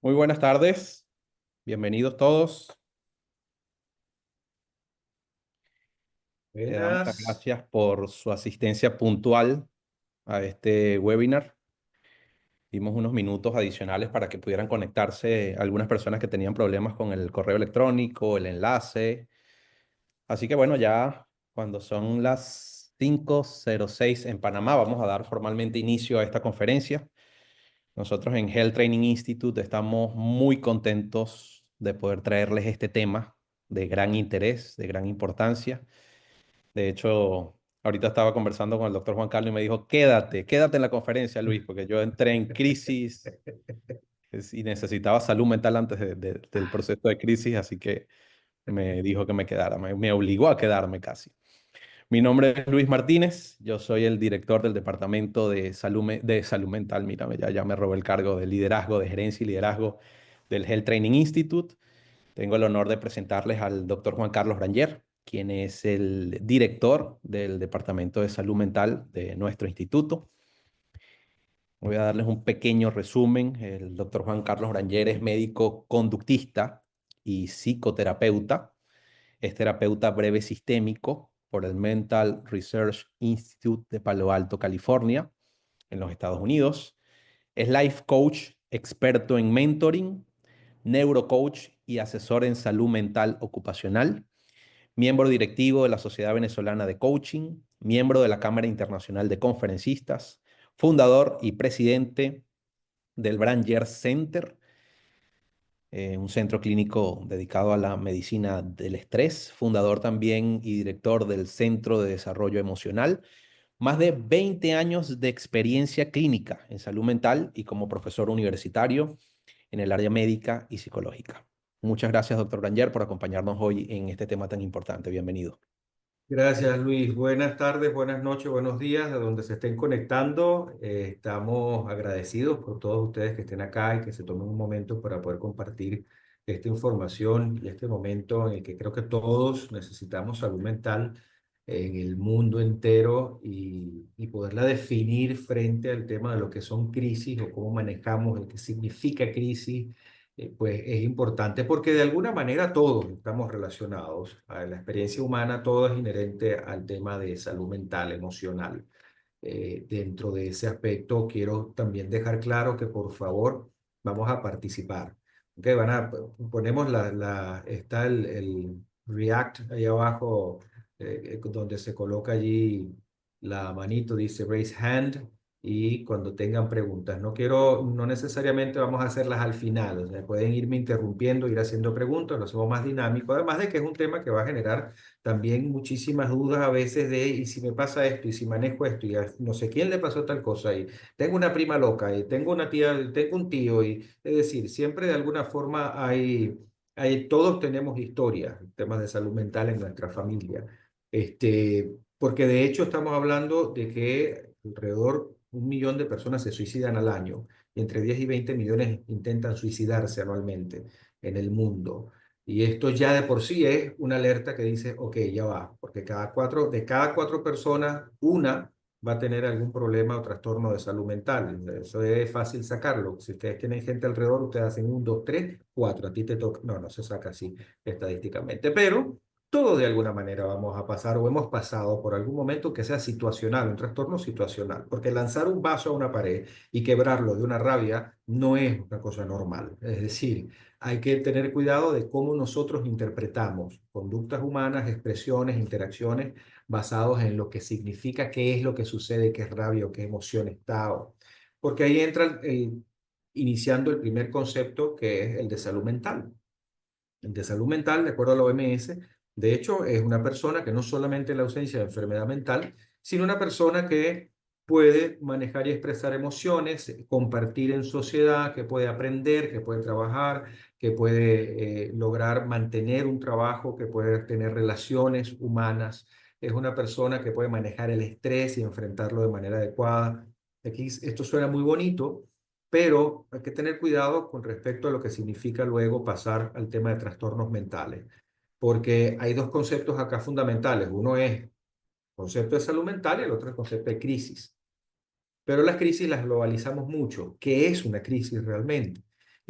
Muy buenas tardes, bienvenidos todos. Le damos las Buenas. gracias por su asistencia puntual a este webinar. Dimos unos minutos adicionales para que pudieran conectarse algunas personas que tenían problemas con el correo electrónico, el enlace. Así que bueno, ya cuando son las 5:06 en Panamá, vamos a dar formalmente inicio a esta conferencia. Nosotros en Health Training Institute estamos muy contentos de poder traerles este tema de gran interés, de gran importancia. De hecho, ahorita estaba conversando con el doctor Juan Carlos y me dijo, quédate en la conferencia, Luis, porque yo entré en crisis y necesitaba salud mental antes del proceso de crisis, así que me dijo que me quedara, me obligó a quedarme casi. Mi nombre es Luis Martínez, yo soy el director del Departamento de Salud Mental. Mírame, ya me robé el cargo de liderazgo, de gerencia y liderazgo del Health Training Institute. Tengo el honor de presentarles al doctor Juan Carlos Granger, quien es el director del Departamento de Salud Mental de nuestro instituto. Voy a darles un pequeño resumen. El doctor Juan Carlos Granger es médico conductista y psicoterapeuta. Es terapeuta breve sistémico por el Mental Research Institute de Palo Alto, California, en los Estados Unidos. Es life coach, experto en mentoring, neurocoach y asesor en salud mental ocupacional, miembro directivo de la Sociedad Venezolana de Coaching, miembro de la Cámara Internacional de Conferencistas, fundador y presidente del Branger Center, un centro clínico dedicado a la medicina del estrés, fundador también y director del Centro de Desarrollo Emocional, más de 20 años de experiencia clínica en salud mental y como profesor universitario en el área médica y psicológica. Muchas gracias, doctor Granger, por acompañarnos hoy en este tema tan importante. Bienvenido. Gracias, Luis. Buenas tardes, buenas noches, buenos días, de donde se estén conectando. Estamos agradecidos por todos ustedes que estén acá y que se tomen un momento para poder compartir esta información y este momento en el que creo que todos necesitamos salud mental en el mundo entero y poderla definir frente al tema de lo que son crisis o cómo manejamos el que significa crisis. Pues es importante porque de alguna manera todos estamos relacionados. A la experiencia humana, todo es inherente al tema de salud mental, emocional. Dentro de ese aspecto, quiero también dejar claro que por favor vamos a participar. Okay, ponemos está el React ahí abajo, donde se coloca allí la manito, dice raise hand, y cuando tengan preguntas. No necesariamente vamos a hacerlas al final, o sea, pueden irme interrumpiendo, ir haciendo preguntas, lo hacemos más dinámico, además de que es un tema que va a generar también muchísimas dudas a veces de, y si me pasa esto, y si manejo esto, y a no sé quién le pasó tal cosa, y tengo una prima loca, y tengo una tía, tengo un tío, y es decir, siempre de alguna forma todos tenemos historias, temas de salud mental en nuestra familia. Porque de hecho estamos hablando de que alrededor 1 millón de personas se suicidan al año, y entre 10 y 20 millones intentan suicidarse anualmente en el mundo. Y esto ya de por sí es una alerta que dice, ok, ya va, porque de cada cuatro personas, una va a tener algún problema o trastorno de salud mental. Eso es fácil sacarlo. Si ustedes tienen gente alrededor, ustedes hacen un, dos, tres, cuatro. A ti te toca. No, no se saca así estadísticamente, pero todos de alguna manera vamos a pasar o hemos pasado por algún momento que sea situacional, un trastorno situacional, porque lanzar un vaso a una pared y quebrarlo de una rabia no es una cosa normal. Es decir, hay que tener cuidado de cómo nosotros interpretamos conductas humanas, expresiones, interacciones basados en lo que significa, qué es lo que sucede, qué es rabia o qué emoción está. Porque ahí entra iniciando el primer concepto que es el de salud mental. El de salud mental, de acuerdo a la OMS, de hecho, es una persona que no solamente en la ausencia de enfermedad mental, sino una persona que puede manejar y expresar emociones, compartir en sociedad, que puede aprender, que puede trabajar, que puede lograr mantener un trabajo, que puede tener relaciones humanas. Es una persona que puede manejar el estrés y enfrentarlo de manera adecuada. Aquí esto suena muy bonito, pero hay que tener cuidado con respecto a lo que significa luego pasar al tema de trastornos mentales, porque hay dos conceptos acá fundamentales. Uno es concepto de salud mental y el otro es concepto de crisis. Pero las crisis las globalizamos mucho. ¿Qué es una crisis realmente?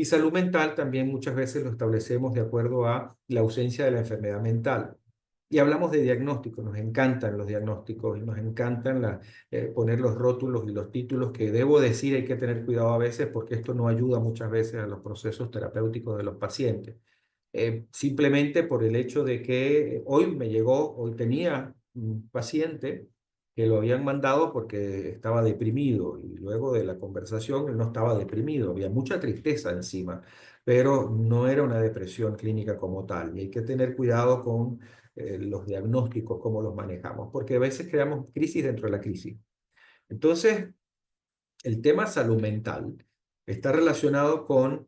Y salud mental también muchas veces lo establecemos de acuerdo a la ausencia de la enfermedad mental. Y hablamos de diagnósticos, nos encantan los diagnósticos y nos encantan poner los rótulos y los títulos que debo decir hay que tener cuidado a veces porque esto no ayuda muchas veces a los procesos terapéuticos de los pacientes. Simplemente por el hecho de que hoy tenía un paciente que lo habían mandado porque estaba deprimido y luego de la conversación él no estaba deprimido, había mucha tristeza encima, pero no era una depresión clínica como tal y hay que tener cuidado con los diagnósticos, cómo los manejamos, porque a veces creamos crisis dentro de la crisis. Entonces, el tema salud mental está relacionado con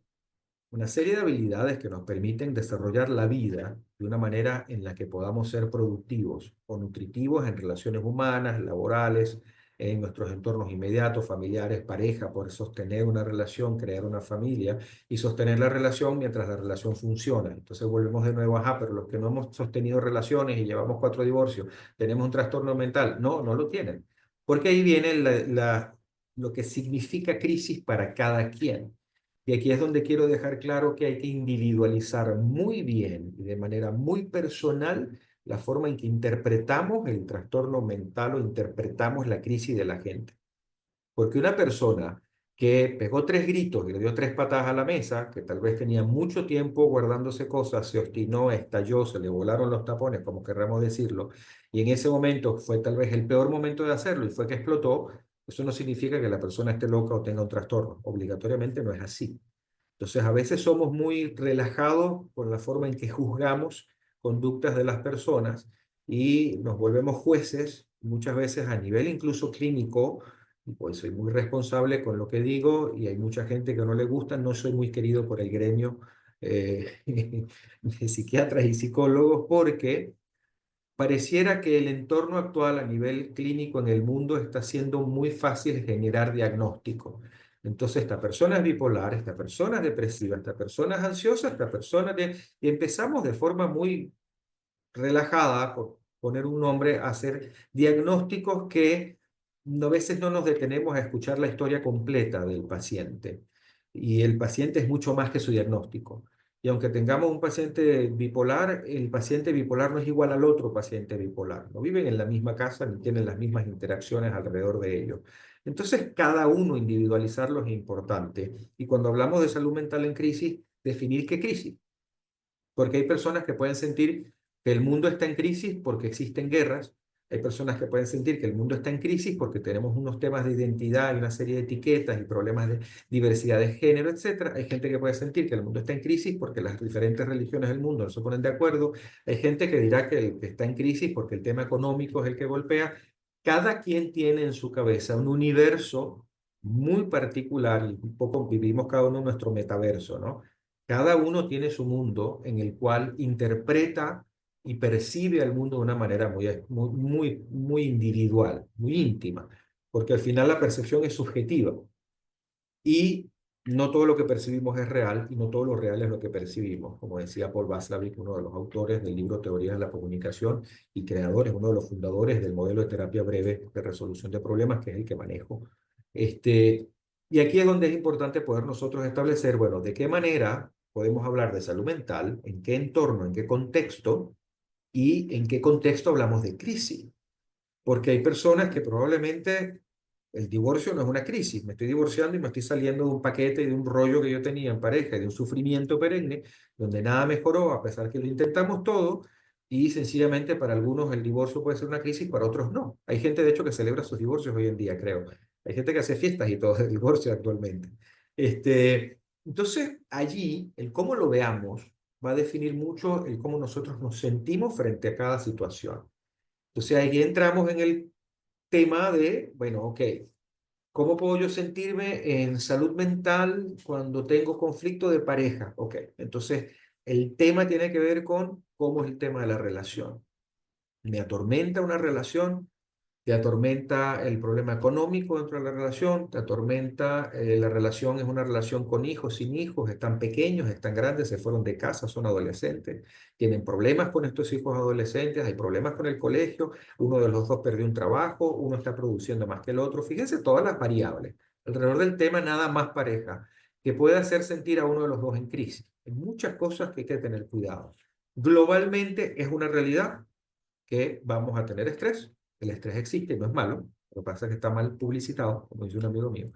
una serie de habilidades que nos permiten desarrollar la vida de una manera en la que podamos ser productivos o nutritivos en relaciones humanas, laborales, en nuestros entornos inmediatos, familiares, pareja, por sostener una relación, crear una familia y sostener la relación mientras la relación funciona. Entonces volvemos de nuevo, ajá, pero los que no hemos sostenido relaciones y llevamos 4 divorcios, ¿tenemos un trastorno mental? No, no lo tienen. Porque ahí viene lo que significa crisis para cada quien. Y aquí es donde quiero dejar claro que hay que individualizar muy bien y de manera muy personal la forma en que interpretamos el trastorno mental o interpretamos la crisis de la gente. Porque una persona que pegó 3 gritos y le dio 3 patadas a la mesa, que tal vez tenía mucho tiempo guardándose cosas, se obstinó, estalló, se le volaron los tapones, como querramos decirlo, y en ese momento fue tal vez el peor momento de hacerlo y fue que explotó, eso no significa que la persona esté loca o tenga un trastorno. Obligatoriamente no es así. Entonces, a veces somos muy relajados con la forma en que juzgamos conductas de las personas y nos volvemos jueces, muchas veces a nivel incluso clínico, y pues soy muy responsable con lo que digo y hay mucha gente que no le gusta, no soy muy querido por el gremio de psiquiatras y psicólogos porque pareciera que el entorno actual a nivel clínico en el mundo está haciendo muy fácil generar diagnóstico. Entonces, esta persona es bipolar, esta persona es depresiva, esta persona es ansiosa, esta persona... Y empezamos de forma muy relajada, por poner un nombre, a hacer diagnósticos que a veces no nos detenemos a escuchar la historia completa del paciente. Y el paciente es mucho más que su diagnóstico. Y aunque tengamos un paciente bipolar, el paciente bipolar no es igual al otro paciente bipolar. No viven en la misma casa ni tienen las mismas interacciones alrededor de ellos. Entonces, cada uno individualizarlo es importante. Y cuando hablamos de salud mental en crisis, definir qué crisis. Porque hay personas que pueden sentir que el mundo está en crisis porque existen guerras. Hay personas que pueden sentir que el mundo está en crisis porque tenemos unos temas de identidad y una serie de etiquetas y problemas de diversidad de género, etcétera. Hay gente que puede sentir que el mundo está en crisis porque las diferentes religiones del mundo no se ponen de acuerdo. Hay gente que dirá que está en crisis porque el tema económico es el que golpea. Cada quien tiene en su cabeza un universo muy particular y un poco vivimos cada uno nuestro metaverso, ¿no? Cada uno tiene su mundo en el cual interpreta y percibe al mundo de una manera muy individual, muy íntima, porque al final la percepción es subjetiva y no todo lo que percibimos es real y no todo lo real es lo que percibimos, como decía Paul Václavic, uno de los autores del libro Teoría de la Comunicación y creadores, uno de los fundadores del modelo de terapia breve de resolución de problemas, que es el que manejo. Y aquí es donde es importante poder nosotros establecer, bueno, de qué manera podemos hablar de salud mental, en qué entorno, en qué contexto y en qué contexto hablamos de crisis. Porque hay personas que probablemente el divorcio no es una crisis. Me estoy divorciando y me estoy saliendo de un paquete y de un rollo que yo tenía en pareja y de un sufrimiento perenne donde nada mejoró a pesar que lo intentamos todo y sencillamente para algunos el divorcio puede ser una crisis, para otros no. Hay gente de hecho que celebra sus divorcios hoy en día, creo. Hay gente que hace fiestas y todo de divorcio actualmente. Entonces, allí el cómo lo veamos va a definir mucho el cómo nosotros nos sentimos frente a cada situación. Entonces ahí entramos en el tema de, bueno, ok, ¿cómo puedo yo sentirme en salud mental cuando tengo conflicto de pareja? Ok, entonces el tema tiene que ver con cómo es el tema de la relación. ¿Me atormenta una relación? Te atormenta el problema económico dentro de la relación, te atormenta la relación, es una relación con hijos, sin hijos, están pequeños, están grandes, se fueron de casa, son adolescentes, tienen problemas con estos hijos adolescentes, hay problemas con el colegio, uno de los dos perdió un trabajo, uno está produciendo más que el otro. Fíjense todas las variables. Alrededor del tema nada más pareja. que puede hacer sentir a uno de los dos en crisis. Hay muchas cosas que hay que tener cuidado. Globalmente es una realidad que vamos a tener estrés. El estrés existe, no es malo. Lo que pasa es que está mal publicitado, como dice un amigo mío.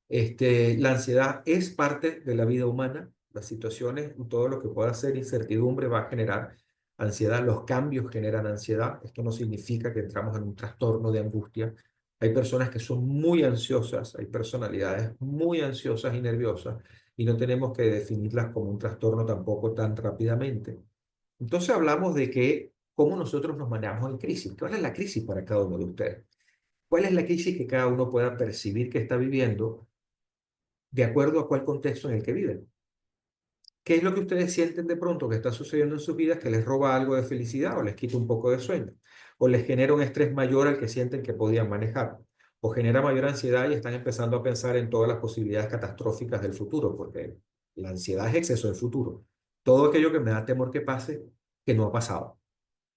La ansiedad es parte de la vida humana. Las situaciones y todo lo que pueda ser incertidumbre va a generar ansiedad. Los cambios generan ansiedad. Esto no significa que entramos en un trastorno de angustia. Hay personas que son muy ansiosas, hay personalidades muy ansiosas y nerviosas, y no tenemos que definirlas como un trastorno tampoco tan rápidamente. Entonces hablamos de que cómo nosotros nos manejamos en crisis. ¿Cuál es la crisis para cada uno de ustedes? ¿Cuál es la crisis que cada uno pueda percibir que está viviendo de acuerdo a cuál contexto en el que viven? ¿Qué es lo que ustedes sienten de pronto que está sucediendo en sus vidas que les roba algo de felicidad o les quita un poco de sueño? ¿O les genera un estrés mayor al que sienten que podían manejar? ¿O genera mayor ansiedad y están empezando a pensar en todas las posibilidades catastróficas del futuro? Porque la ansiedad es exceso del futuro. Todo aquello que me da temor que pase, que no ha pasado.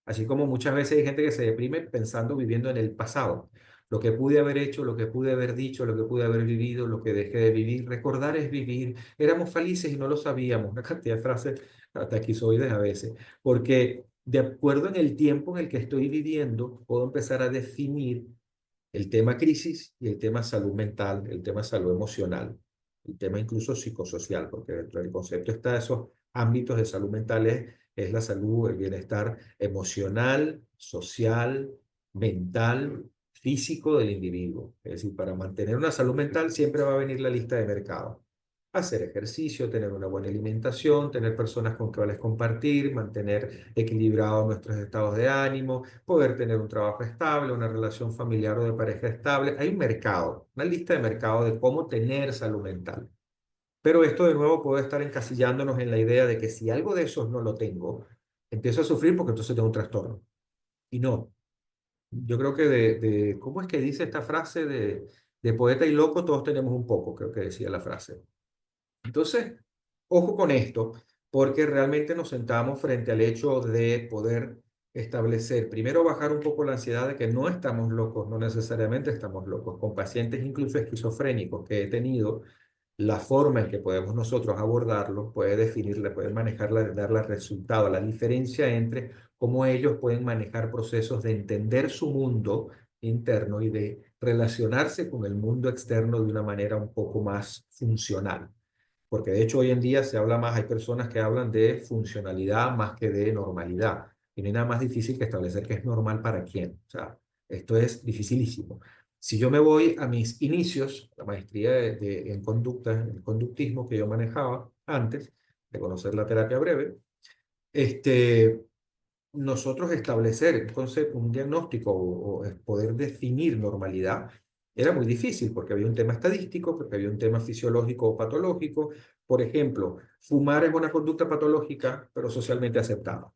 Así como muchas veces hay gente que se deprime pensando, viviendo en el pasado. Lo que pude haber hecho, lo que pude haber dicho, lo que pude haber vivido, lo que dejé de vivir. Recordar es vivir. Éramos felices y no lo sabíamos. Una cantidad de frases hasta esquizoides a veces. Porque de acuerdo en el tiempo en el que estoy viviendo, puedo empezar a definir el tema crisis y el tema salud mental, el tema salud emocional, el tema incluso psicosocial, porque dentro del concepto está esos ámbitos de salud mental es la salud, el bienestar emocional, social, mental, físico del individuo. Es decir, para mantener una salud mental siempre va a venir la lista de mercado. Hacer ejercicio, tener una buena alimentación, tener personas con quienes compartir, mantener equilibrados nuestros estados de ánimo, poder tener un trabajo estable, una relación familiar o de pareja estable. Hay un mercado, una lista de mercado de cómo tener salud mental. Pero esto de nuevo puede estar encasillándonos en la idea de que si algo de esos no lo tengo, empiezo a sufrir porque entonces tengo un trastorno. Y no, yo creo que ¿cómo es que dice esta frase de poeta y loco? Todos tenemos un poco, creo que decía la frase. Entonces, ojo con esto, porque realmente nos sentamos frente al hecho de poder establecer, primero bajar un poco la ansiedad de que no estamos locos, no necesariamente estamos locos, con pacientes incluso esquizofrénicos que he tenido, la forma en que podemos nosotros abordarlo puede definirle, puede manejarla, darle resultado, la diferencia entre cómo ellos pueden manejar procesos de entender su mundo interno y de relacionarse con el mundo externo de una manera un poco más funcional. Porque de hecho hoy en día se habla más, hay personas que hablan de funcionalidad más que de normalidad. Y no hay nada más difícil que establecer qué es normal para quién. O sea, esto es dificilísimo. Si yo me voy a mis inicios, la maestría en conducta, el conductismo que yo manejaba antes de conocer la terapia breve, este, nosotros establecer un concepto, un diagnóstico o poder definir normalidad era muy difícil porque había un tema estadístico, porque había un tema fisiológico o patológico. Por ejemplo, fumar es una conducta patológica, pero socialmente aceptada.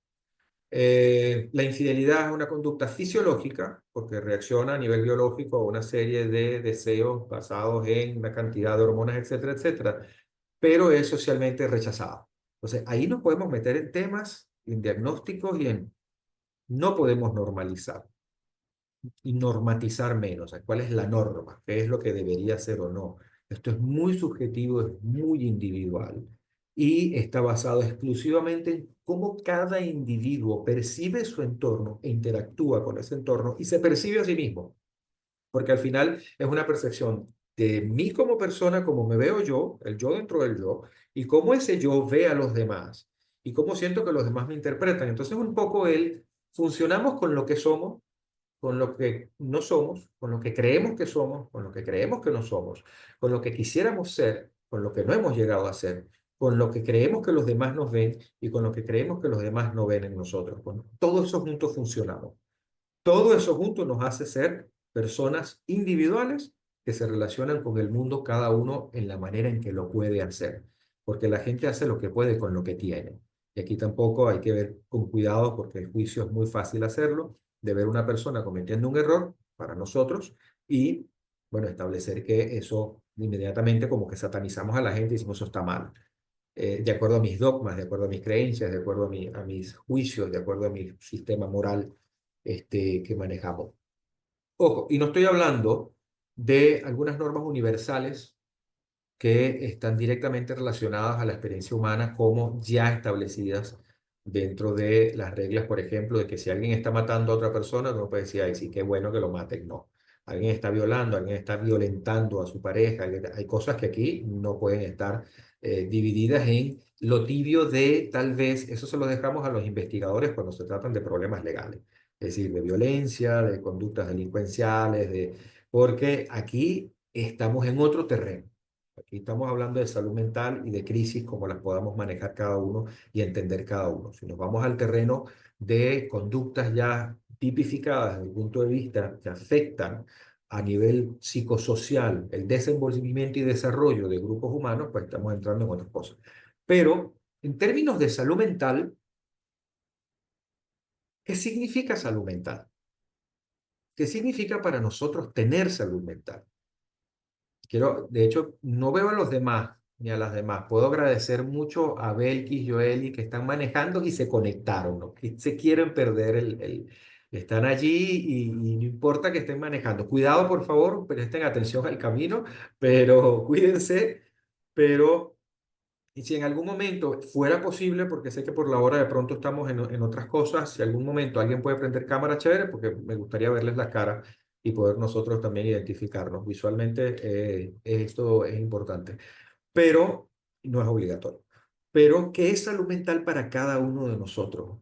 La infidelidad es una conducta fisiológica porque reacciona a nivel biológico a una serie de deseos basados en una cantidad de hormonas, etcétera, etcétera, pero es socialmente rechazada. Entonces, ahí nos podemos meter en temas, en diagnósticos y en no podemos normalizar y normatizar menos. ¿Cuál es la norma? ¿Qué es lo que debería ser o no? Esto es muy subjetivo, es muy individual y está basado exclusivamente en cómo cada individuo percibe su entorno e interactúa con ese entorno y se percibe a sí mismo, porque al final es una percepción de mí como persona, como me veo yo, el yo dentro del yo, y cómo ese yo ve a los demás y cómo siento que los demás me interpretan. Entonces, un poco funcionamos con lo que somos, con lo que no somos, con lo que creemos que somos, con lo que creemos que no somos, con lo que quisiéramos ser, con lo que no hemos llegado a ser, con lo que creemos que los demás nos ven y con lo que creemos que los demás no ven en nosotros. Con todo eso juntos funcionamos. Todo eso junto nos hace ser personas individuales que se relacionan con el mundo cada uno en la manera en que lo puede hacer, porque la gente hace lo que puede con lo que tiene. Y aquí tampoco hay que ver con cuidado porque el juicio es muy fácil hacerlo, de ver una persona cometiendo un error para nosotros y, bueno, establecer que eso inmediatamente como que satanizamos a la gente y decimos eso está mal. De acuerdo a mis dogmas, de acuerdo a mis creencias, de acuerdo a mis juicios, de acuerdo a mi sistema moral que manejamos. Ojo, y no estoy hablando de algunas normas universales que están directamente relacionadas a la experiencia humana como ya establecidas dentro de las reglas, por ejemplo, de que si alguien está matando a otra persona, no puede decir, ay, sí, qué bueno que lo maten, no. Alguien está violando, alguien está violentando a su pareja, hay cosas que aquí no pueden estar divididas en lo tibio de tal vez, eso se lo dejamos a los investigadores cuando se tratan de problemas legales, es decir, de violencia, de conductas delincuenciales, porque aquí estamos en otro terreno. Aquí estamos hablando de salud mental y de crisis, como las podamos manejar cada uno y entender cada uno. Si nos vamos al terreno de conductas ya tipificadas desde el punto de vista que afectan a nivel psicosocial el desenvolvimiento y desarrollo de grupos humanos, pues estamos entrando en otras cosas. Pero en términos de salud mental, ¿qué significa salud mental? ¿Qué significa para nosotros tener salud mental? Quiero, de hecho, no veo a los demás ni a las demás. Puedo agradecer mucho a Belkis, Joeli, que están manejando y se conectaron, ¿no? Que se quieren perder están allí y no importa que estén manejando. Cuidado, por favor, presten atención al camino, pero cuídense. Pero y si en algún momento fuera posible, porque sé que por la hora de pronto estamos en otras cosas, si algún momento alguien puede prender cámara, chévere, porque me gustaría verles la cara y poder nosotros también identificarnos. Visualmente, esto es importante, pero no es obligatorio. Pero, ¿qué es salud mental para cada uno de nosotros?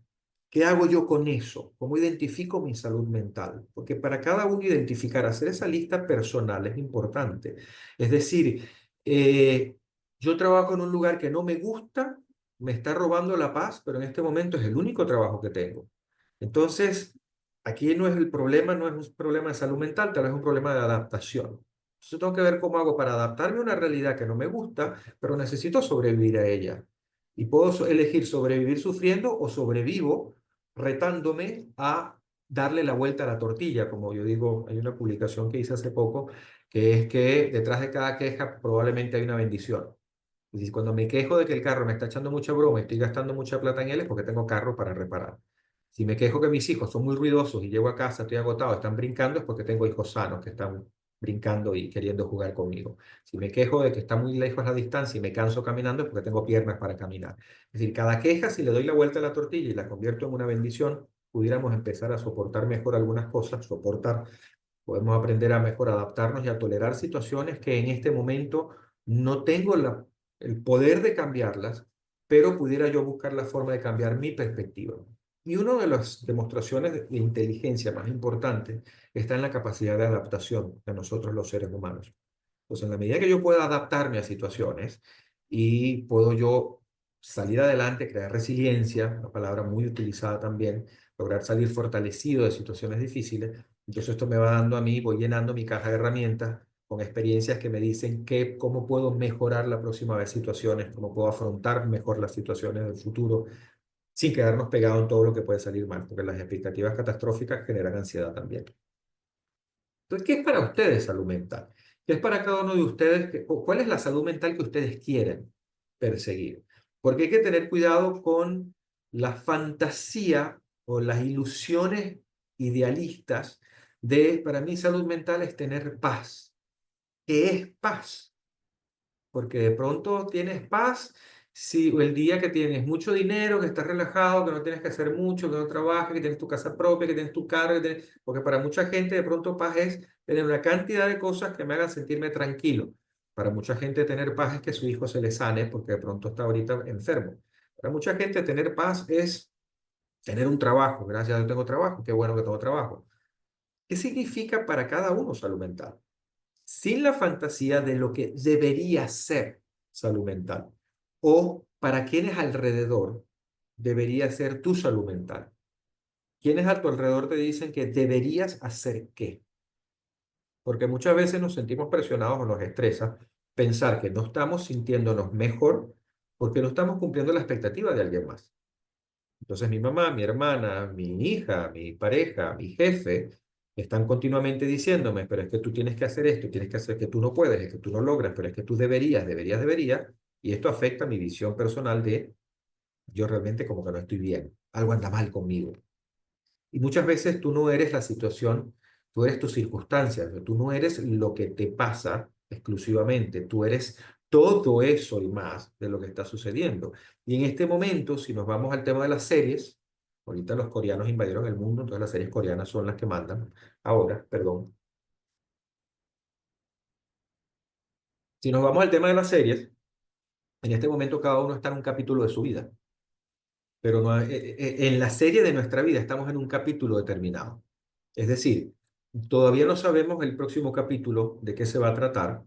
¿Qué hago yo con eso? ¿Cómo identifico mi salud mental? Porque para cada uno identificar, hacer esa lista personal es importante. Es decir, eh, yo trabajo en un lugar que no me gusta, me está robando la paz, pero en este momento es el único trabajo que tengo. Entonces, aquí no es el problema, no es un problema de salud mental, tal vez es un problema de adaptación. Entonces tengo que ver cómo hago para adaptarme a una realidad que no me gusta, pero necesito sobrevivir a ella. Y puedo elegir sobrevivir sufriendo o sobrevivo retándome a darle la vuelta a la tortilla, como yo digo, hay una publicación que hice hace poco, que es que detrás de cada queja probablemente hay una bendición. Y si cuando me quejo de que el carro me está echando mucha broma y estoy gastando mucha plata en él, es porque tengo carro para reparar. Si me quejo que mis hijos son muy ruidosos y llego a casa, estoy agotado, están brincando, es porque tengo hijos sanos que están brincando y queriendo jugar conmigo. Si me quejo de que está muy lejos la distancia y me canso caminando, es porque tengo piernas para caminar. Es decir, cada queja, si le doy la vuelta a la tortilla y la convierto en una bendición, pudiéramos empezar a soportar mejor algunas cosas, soportar. Podemos aprender a mejor adaptarnos y a tolerar situaciones que en este momento no tengo el poder de cambiarlas, pero pudiera yo buscar la forma de cambiar mi perspectiva. Y una de las demostraciones de inteligencia más importantes está en la capacidad de adaptación de nosotros los seres humanos. Pues en la medida que yo pueda adaptarme a situaciones y puedo yo salir adelante, crear resiliencia, una palabra muy utilizada también, lograr salir fortalecido de situaciones difíciles, entonces esto me va dando a mí, voy llenando mi caja de herramientas con experiencias que me dicen cómo puedo mejorar la próxima vez situaciones, cómo puedo afrontar mejor las situaciones del futuro sin quedarnos pegados en todo lo que puede salir mal, porque las expectativas catastróficas generan ansiedad también. Entonces, ¿qué es para ustedes salud mental? ¿Qué es para cada uno de ustedes? ¿Cuál es la salud mental que ustedes quieren perseguir? Porque hay que tener cuidado con la fantasía o las ilusiones idealistas de, para mí, salud mental es tener paz. ¿Qué es paz? Porque de pronto tienes paz si el día que tienes mucho dinero, que estás relajado, que no tienes que hacer mucho, que no trabajas, que tienes tu casa propia, que tienes tu carro, porque para mucha gente de pronto paz es tener una cantidad de cosas que me hagan sentirme tranquilo. Para mucha gente tener paz es que su hijo se le sane porque de pronto está ahorita enfermo. Para mucha gente tener paz es tener un trabajo. Gracias a Dios tengo trabajo, qué bueno que tengo trabajo. ¿Qué significa para cada uno salud mental? Sin la fantasía de lo que debería ser salud mental o para quienes alrededor debería ser tu salud mental. Quienes a tu alrededor te dicen que deberías hacer qué, porque muchas veces nos sentimos presionados o nos estresa pensar que no estamos sintiéndonos mejor porque no estamos cumpliendo la expectativa de alguien más. Entonces mi mamá, mi hermana, mi hija, mi pareja, mi jefe, están continuamente diciéndome, pero es que tú tienes que hacer esto, tienes que hacer que tú no puedes, es que tú no logras, pero es que tú deberías, deberías, deberías, y esto afecta mi visión personal de yo realmente como que no estoy bien, algo anda mal conmigo. Y muchas veces tú no eres la situación, tú eres tus circunstancias, tú no eres lo que te pasa exclusivamente, tú eres todo eso y más de lo que está sucediendo. Y en este momento, si nos vamos al tema de las series, ahorita los coreanos invadieron el mundo, entonces las series coreanas son las que mandan. Ahora, perdón. Si nos vamos al tema de las series, en este momento cada uno está en un capítulo de su vida, pero no, en la serie de nuestra vida estamos en un capítulo determinado. Es decir, todavía no sabemos el próximo capítulo de qué se va a tratar,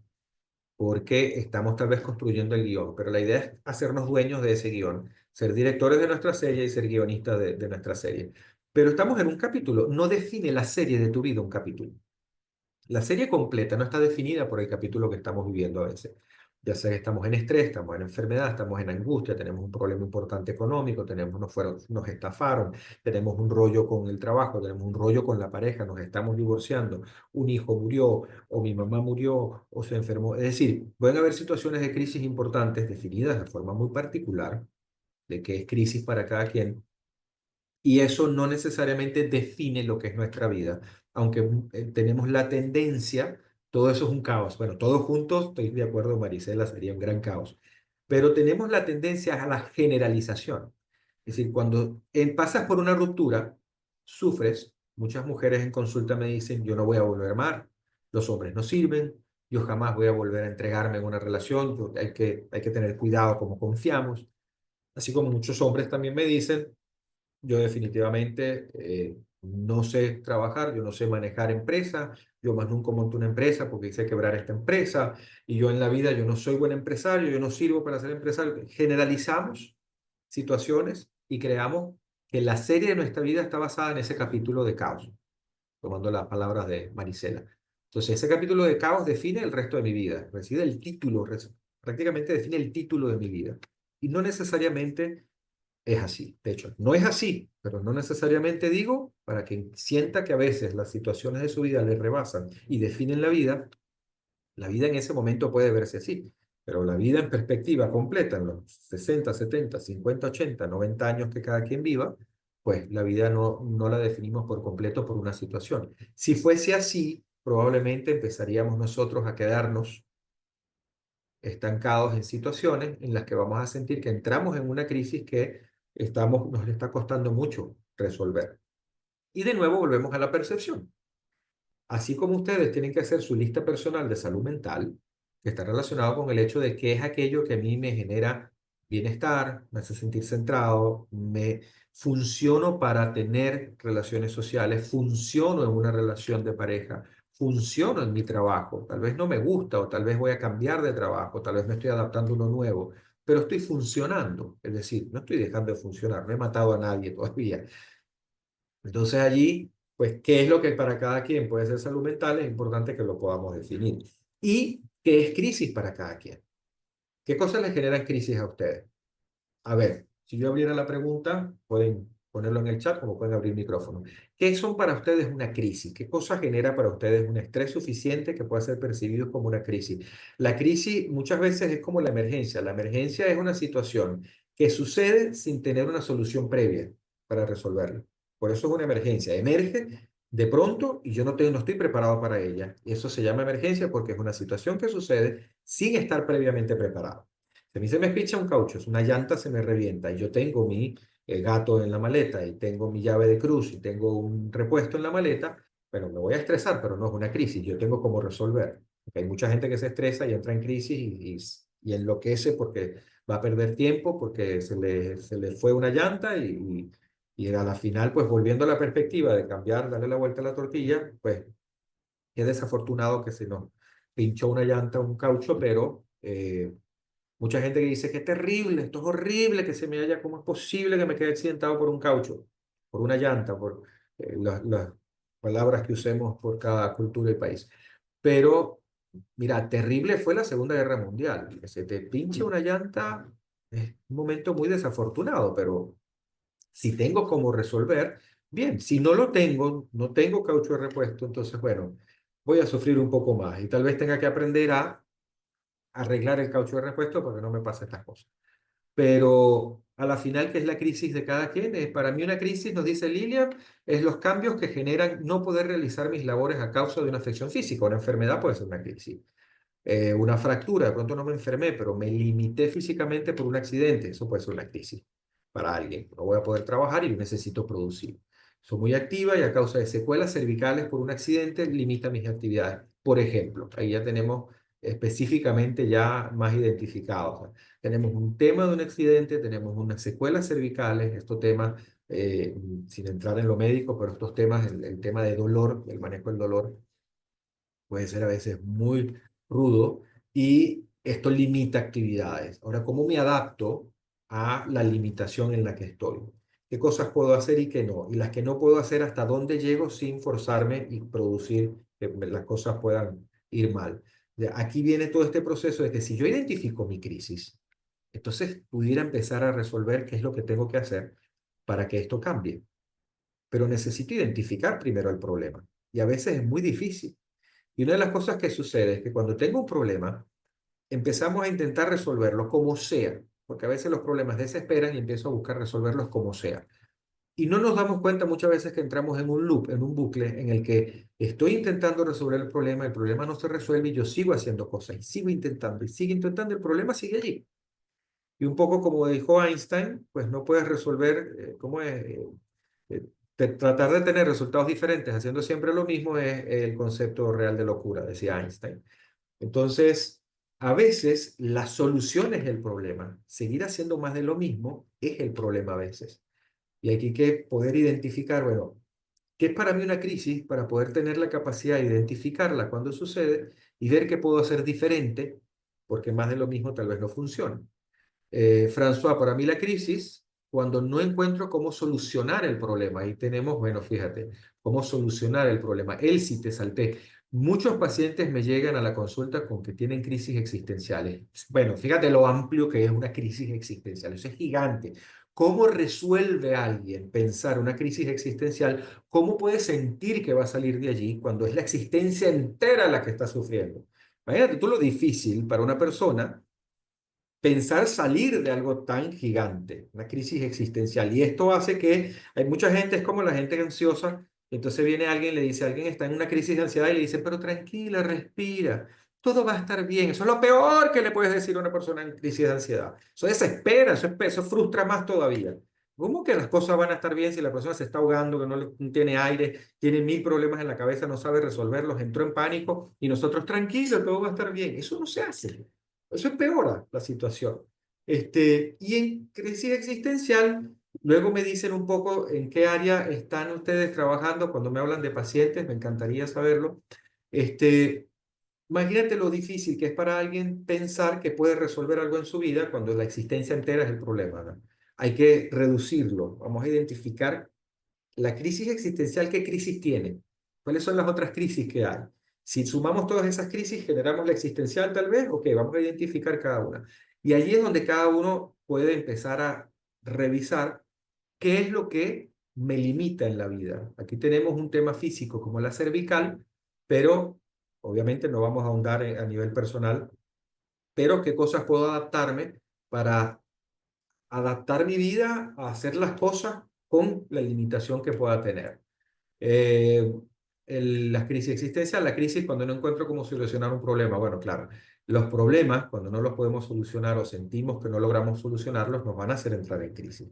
porque estamos tal vez construyendo el guión, pero la idea es hacernos dueños de ese guión, ser directores de nuestra serie y ser guionistas de nuestra serie. Pero estamos en un capítulo, no define la serie de tu vida un capítulo. La serie completa no está definida por el capítulo que estamos viviendo a veces. Ya sea que estamos en estrés, estamos en enfermedad, estamos en angustia, tenemos un problema importante económico, nos estafaron, tenemos un rollo con el trabajo, tenemos un rollo con la pareja, nos estamos divorciando, un hijo murió, o mi mamá murió, o se enfermó. Es decir, pueden haber situaciones de crisis importantes definidas de forma muy particular, de qué es crisis para cada quien, y eso no necesariamente define lo que es nuestra vida, aunque tenemos la tendencia, todo eso es un caos. Bueno, todos juntos, estoy de acuerdo, Marisela, sería un gran caos, pero tenemos la tendencia a la generalización. Es decir, cuando pasas por una ruptura, sufres. Muchas mujeres en consulta me dicen, yo no voy a volver a amar, los hombres no sirven, yo jamás voy a volver a entregarme en una relación, hay que tener cuidado como confiamos. Así como muchos hombres también me dicen, yo definitivamente no sé trabajar, yo no sé manejar empresa, yo más nunca monto una empresa porque hice quebrar esta empresa y yo en la vida yo no soy buen empresario, yo no sirvo para ser empresario. Generalizamos situaciones y creamos que la serie de nuestra vida está basada en ese capítulo de caos, tomando las palabras de Marisela. Entonces, ese capítulo de caos define el resto de mi vida, reside el título, prácticamente define el título de mi vida. Y no necesariamente es así. De hecho, no es así, pero no necesariamente digo para que sienta que a veces las situaciones de su vida le rebasan y definen la vida en ese momento puede verse así. Pero la vida en perspectiva completa, en los 60, 70, 50, 80, 90 años que cada quien viva, pues la vida no la definimos por completo por una situación. Si fuese así, probablemente empezaríamos nosotros a quedarnos estancados en situaciones en las que vamos a sentir que entramos en una crisis que nos está costando mucho resolver. Y de nuevo volvemos a la percepción. Así como ustedes tienen que hacer su lista personal de salud mental, que está relacionado con el hecho de qué es aquello que a mí me genera bienestar, me hace sentir centrado, me funciono para tener relaciones sociales, funciono en una relación de pareja, funciono en mi trabajo, tal vez no me gusta o tal vez voy a cambiar de trabajo, tal vez me estoy adaptando a uno nuevo, pero estoy funcionando, es decir, no estoy dejando de funcionar, no he matado a nadie todavía. Entonces allí, pues, ¿qué es lo que para cada quien puede ser salud mental? Es importante que lo podamos definir. ¿Y qué es crisis para cada quien? ¿Qué cosas les generan crisis a ustedes? A ver, si yo abriera la pregunta, pueden ponerlo en el chat como pueden abrir micrófono. ¿Qué son para ustedes una crisis? ¿Qué cosa genera para ustedes un estrés suficiente que pueda ser percibido como una crisis? La crisis muchas veces es como la emergencia. La emergencia es una situación que sucede sin tener una solución previa para resolverla. Por eso es una emergencia. Emerge de pronto y yo no estoy preparado para ella. Y eso se llama emergencia porque es una situación que sucede sin estar previamente preparado. Si a mí se me espicha un caucho, es una llanta, se me revienta y yo tengo mi gato en la maleta y tengo mi llave de cruz y tengo un repuesto en la maleta, bueno, me voy a estresar, pero no es una crisis, yo tengo cómo resolver. Porque hay mucha gente que se estresa y entra en crisis y enloquece porque va a perder tiempo, porque se le fue una llanta y a la final, pues volviendo a la perspectiva de cambiar, darle la vuelta a la tortilla, pues qué desafortunado que se nos pinchó una llanta, un caucho, pero mucha gente que dice que es terrible, esto es horrible que se me haya, ¿cómo es posible que me quede accidentado por un caucho, por una llanta, por las palabras que usemos por cada cultura y país? Pero, mira, terrible fue la Segunda Guerra Mundial. Que se te pinche una llanta es un momento muy desafortunado, pero si tengo cómo resolver, bien. Si no lo tengo, no tengo caucho de repuesto, entonces, bueno, voy a sufrir un poco más y tal vez tenga que aprender a arreglar el caucho de repuesto para que no me pase estas cosas. Pero a la final, ¿qué es la crisis de cada quien? Para mí una crisis, nos dice Lilian, es los cambios que generan no poder realizar mis labores a causa de una afección física. Una enfermedad puede ser una crisis. una fractura, de pronto no me enfermé, pero me limité físicamente por un accidente. Eso puede ser una crisis para alguien. No voy a poder trabajar y yo necesito producir. Soy muy activa y a causa de secuelas cervicales por un accidente limita mis actividades. Por ejemplo, ahí ya tenemos específicamente ya más identificados. O sea, tenemos un tema de un accidente, tenemos unas secuelas cervicales, estos temas, sin entrar en lo médico, pero estos temas, el tema de dolor, el manejo del dolor, puede ser a veces muy rudo y esto limita actividades. Ahora, ¿cómo me adapto a la limitación en la que estoy? ¿Qué cosas puedo hacer y qué no? Y las que no puedo hacer, ¿hasta dónde llego sin forzarme y producir que las cosas puedan ir mal? Aquí viene todo este proceso de que si yo identifico mi crisis, entonces pudiera empezar a resolver qué es lo que tengo que hacer para que esto cambie. Pero necesito identificar primero el problema. Y a veces es muy difícil. Y una de las cosas que sucede es que cuando tengo un problema, empezamos a intentar resolverlo como sea, porque a veces los problemas desesperan y empiezo a buscar resolverlos como sea. Y no nos damos cuenta muchas veces que entramos en un loop, en un bucle en el que estoy intentando resolver el problema no se resuelve y yo sigo haciendo cosas y sigo intentando, el problema sigue allí. Y un poco como dijo Einstein, pues no puedes resolver, ¿cómo es? Tratar de tener resultados diferentes haciendo siempre lo mismo es el concepto real de locura, decía Einstein. Entonces, a veces la solución es el problema. Seguir haciendo más de lo mismo es el problema a veces. Y aquí hay que poder identificar, bueno, ¿qué es para mí una crisis? Para poder tener la capacidad de identificarla cuando sucede y ver qué puedo hacer diferente, porque más de lo mismo tal vez no funcione. François, para mí la crisis, cuando no encuentro cómo solucionar el problema, ahí tenemos, bueno, fíjate, cómo solucionar el problema. Él sí te salté. Muchos pacientes me llegan a la consulta con que tienen crisis existenciales. Bueno, fíjate lo amplio que es una crisis existencial. Eso es gigante. ¿Cómo resuelve alguien pensar una crisis existencial? ¿Cómo puede sentir que va a salir de allí cuando es la existencia entera la que está sufriendo? Imagínate tú lo difícil para una persona pensar salir de algo tan gigante, una crisis existencial. Y esto hace que hay mucha gente, es como la gente ansiosa, entonces viene alguien, le dice, alguien está en una crisis de ansiedad y le dice, pero tranquila, respira, todo va a estar bien. Eso es lo peor que le puedes decir a una persona en crisis de ansiedad. Eso desespera, eso frustra más todavía. ¿Cómo que las cosas van a estar bien si la persona se está ahogando, que no tiene aire, tiene mil problemas en la cabeza, no sabe resolverlos, entró en pánico y nosotros tranquilos, todo va a estar bien? Eso no se hace. Eso empeora la situación. Y en crisis existencial, luego me dicen un poco en qué área están ustedes trabajando cuando me hablan de pacientes, me encantaría saberlo. Este, Imagínate lo difícil que es para alguien pensar que puede resolver algo en su vida cuando la existencia entera es el problema, ¿no? Hay que reducirlo. Vamos a identificar la crisis existencial, ¿qué crisis tiene? ¿Cuáles son las otras crisis que hay? Si sumamos todas esas crisis, generamos la existencial tal vez, ok, vamos a identificar cada una. Y allí es donde cada uno puede empezar a revisar qué es lo que me limita en la vida. Aquí tenemos un tema físico como la cervical, pero obviamente no vamos a ahondar a nivel personal, pero qué cosas puedo adaptarme para adaptar mi vida a hacer las cosas con la limitación que pueda tener. Eh, la crisis existencial, la crisis cuando no encuentro cómo solucionar un problema. Bueno, claro, los problemas, cuando no los podemos solucionar o sentimos que no logramos solucionarlos, nos van a hacer entrar en crisis.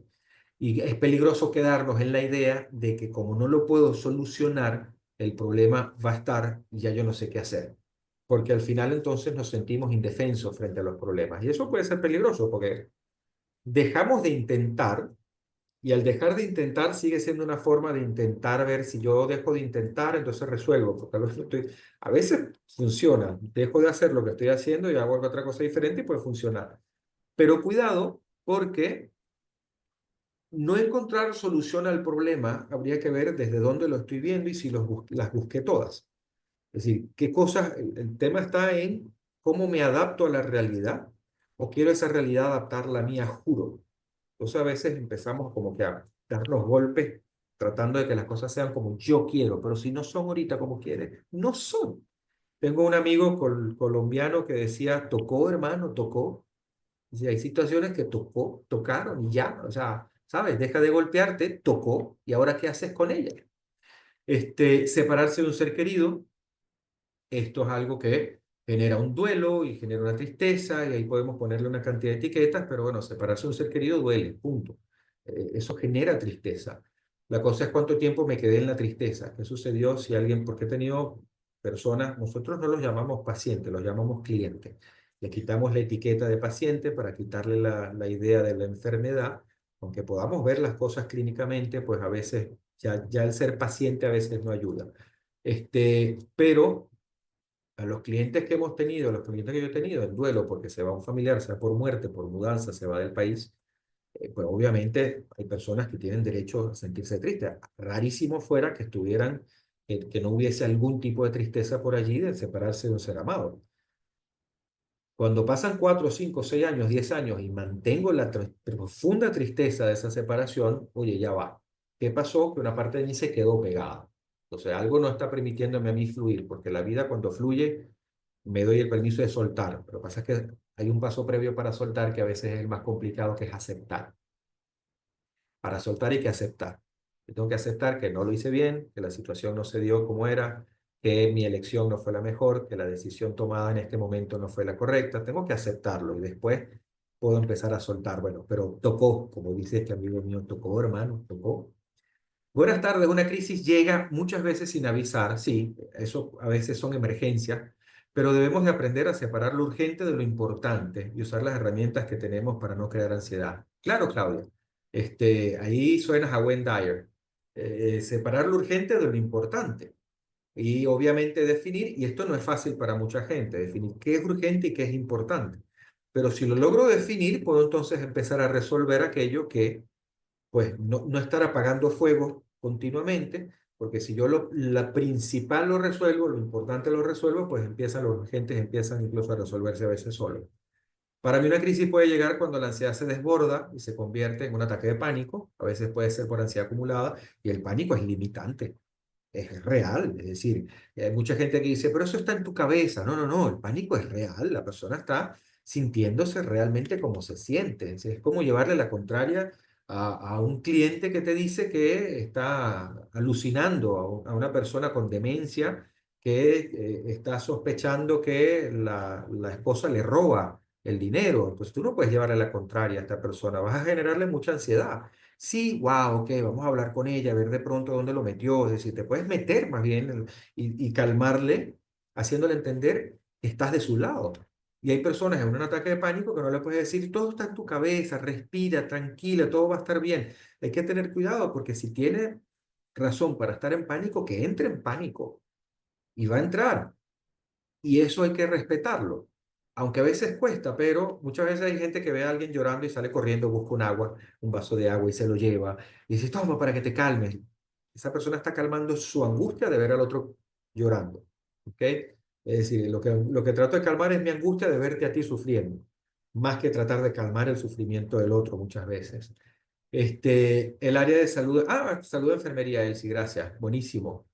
Y es peligroso quedarnos en la idea de que como no lo puedo solucionar, el problema va a estar y ya yo no sé qué hacer. Porque al final entonces nos sentimos indefensos frente a los problemas. Y eso puede ser peligroso porque dejamos de intentar y al dejar de intentar sigue siendo una forma de intentar ver si yo dejo de intentar, entonces resuelvo, porque a veces funciona, dejo de hacer lo que estoy haciendo y hago otra cosa diferente y puede funcionar. Pero cuidado porque no encontrar solución al problema habría que ver desde dónde lo estoy viendo y si las busqué todas. Es decir, qué cosas, el tema está en cómo me adapto a la realidad o quiero esa realidad adaptarla a mí, a juro. Entonces a veces empezamos como que a dar los golpes tratando de que las cosas sean como yo quiero, pero si no son ahorita como quiere, no son. Tengo un amigo colombiano que decía, tocó hermano, tocó. Dice, hay situaciones que tocó, tocaron y ya, o sea, ¿sabes? Deja de golpearte, tocó, y ahora ¿qué haces con ella? Separarse de un ser querido, esto es algo que genera un duelo y genera una tristeza, y ahí podemos ponerle una cantidad de etiquetas, pero bueno, separarse de un ser querido duele, punto. Eso genera tristeza. La cosa es cuánto tiempo me quedé en la tristeza. ¿Qué sucedió si alguien, porque he tenido personas, nosotros no los llamamos pacientes, los llamamos clientes. Le quitamos la etiqueta de paciente para quitarle la idea de la enfermedad, aunque podamos ver las cosas clínicamente, pues a veces ya el ser paciente a veces no ayuda. Pero a los clientes que hemos tenido, a los clientes que yo he tenido en duelo porque se va un familiar, sea por muerte, por mudanza, se va del país, pues obviamente hay personas que tienen derecho a sentirse tristes. Rarísimo fuera que estuvieran, que no hubiese algún tipo de tristeza por allí de separarse de un ser amado. Cuando pasan 4, 5, 6 años, 10 años y mantengo la profunda tristeza de esa separación, oye, ya va. ¿Qué pasó? Que una parte de mí se quedó pegada. Entonces, algo no está permitiéndome a mí fluir, porque la vida cuando fluye, me doy el permiso de soltar. Pero pasa que hay un paso previo para soltar que a veces es el más complicado, que es aceptar. Para soltar hay que aceptar. Yo tengo que aceptar que no lo hice bien, que la situación no se dio como era, que mi elección no fue la mejor, que la decisión tomada en este momento no fue la correcta. Tengo que aceptarlo y después puedo empezar a soltar. Bueno, pero tocó, como dice este amigo mío, tocó, hermano, tocó. Buenas tardes, una crisis llega muchas veces sin avisar, sí, eso a veces son emergencias, pero debemos de aprender a separar lo urgente de lo importante y usar las herramientas que tenemos para no crear ansiedad. Claro, Claudia, ahí suenas a Wayne Dyer. Separar lo urgente de lo importante y obviamente definir, y esto no es fácil para mucha gente, definir qué es urgente y qué es importante. Pero si lo logro definir, puedo entonces empezar a resolver aquello que pues no estar apagando fuego continuamente, porque si yo la principal lo resuelvo, lo importante lo resuelvo, pues empiezan los urgentes, empiezan incluso a resolverse a veces solos. Para mí una crisis puede llegar cuando la ansiedad se desborda y se convierte en un ataque de pánico, a veces puede ser por ansiedad acumulada, y el pánico es limitante, es real, es decir, hay mucha gente que dice, pero eso está en tu cabeza. No, no, no, el pánico es real, la persona está sintiéndose realmente como se siente. Es como llevarle la contraria a un cliente que te dice que está alucinando, a una persona con demencia que está sospechando que la esposa le roba el dinero. Entonces tú no puedes llevarle la contraria a esta persona, vas a generarle mucha ansiedad. Sí, wow, ok, vamos a hablar con ella, a ver de pronto dónde lo metió. Es decir, te puedes meter más bien y calmarle, haciéndole entender que estás de su lado. Y hay personas en un ataque de pánico que no le puedes decir, todo está en tu cabeza, respira, tranquila, todo va a estar bien. Hay que tener cuidado porque si tiene razón para estar en pánico, que entre en pánico y va a entrar. Y eso hay que respetarlo. Aunque a veces cuesta, pero muchas veces hay gente que ve a alguien llorando y sale corriendo, busca un agua, un vaso de agua y se lo lleva. Y dice, toma para que te calmes. Esa persona está calmando su angustia de ver al otro llorando. ¿Ok? Es decir, lo que trato de calmar es mi angustia de verte a ti sufriendo, más que tratar de calmar el sufrimiento del otro muchas veces. El área de salud, salud de enfermería, Elsie, gracias, buenísimo.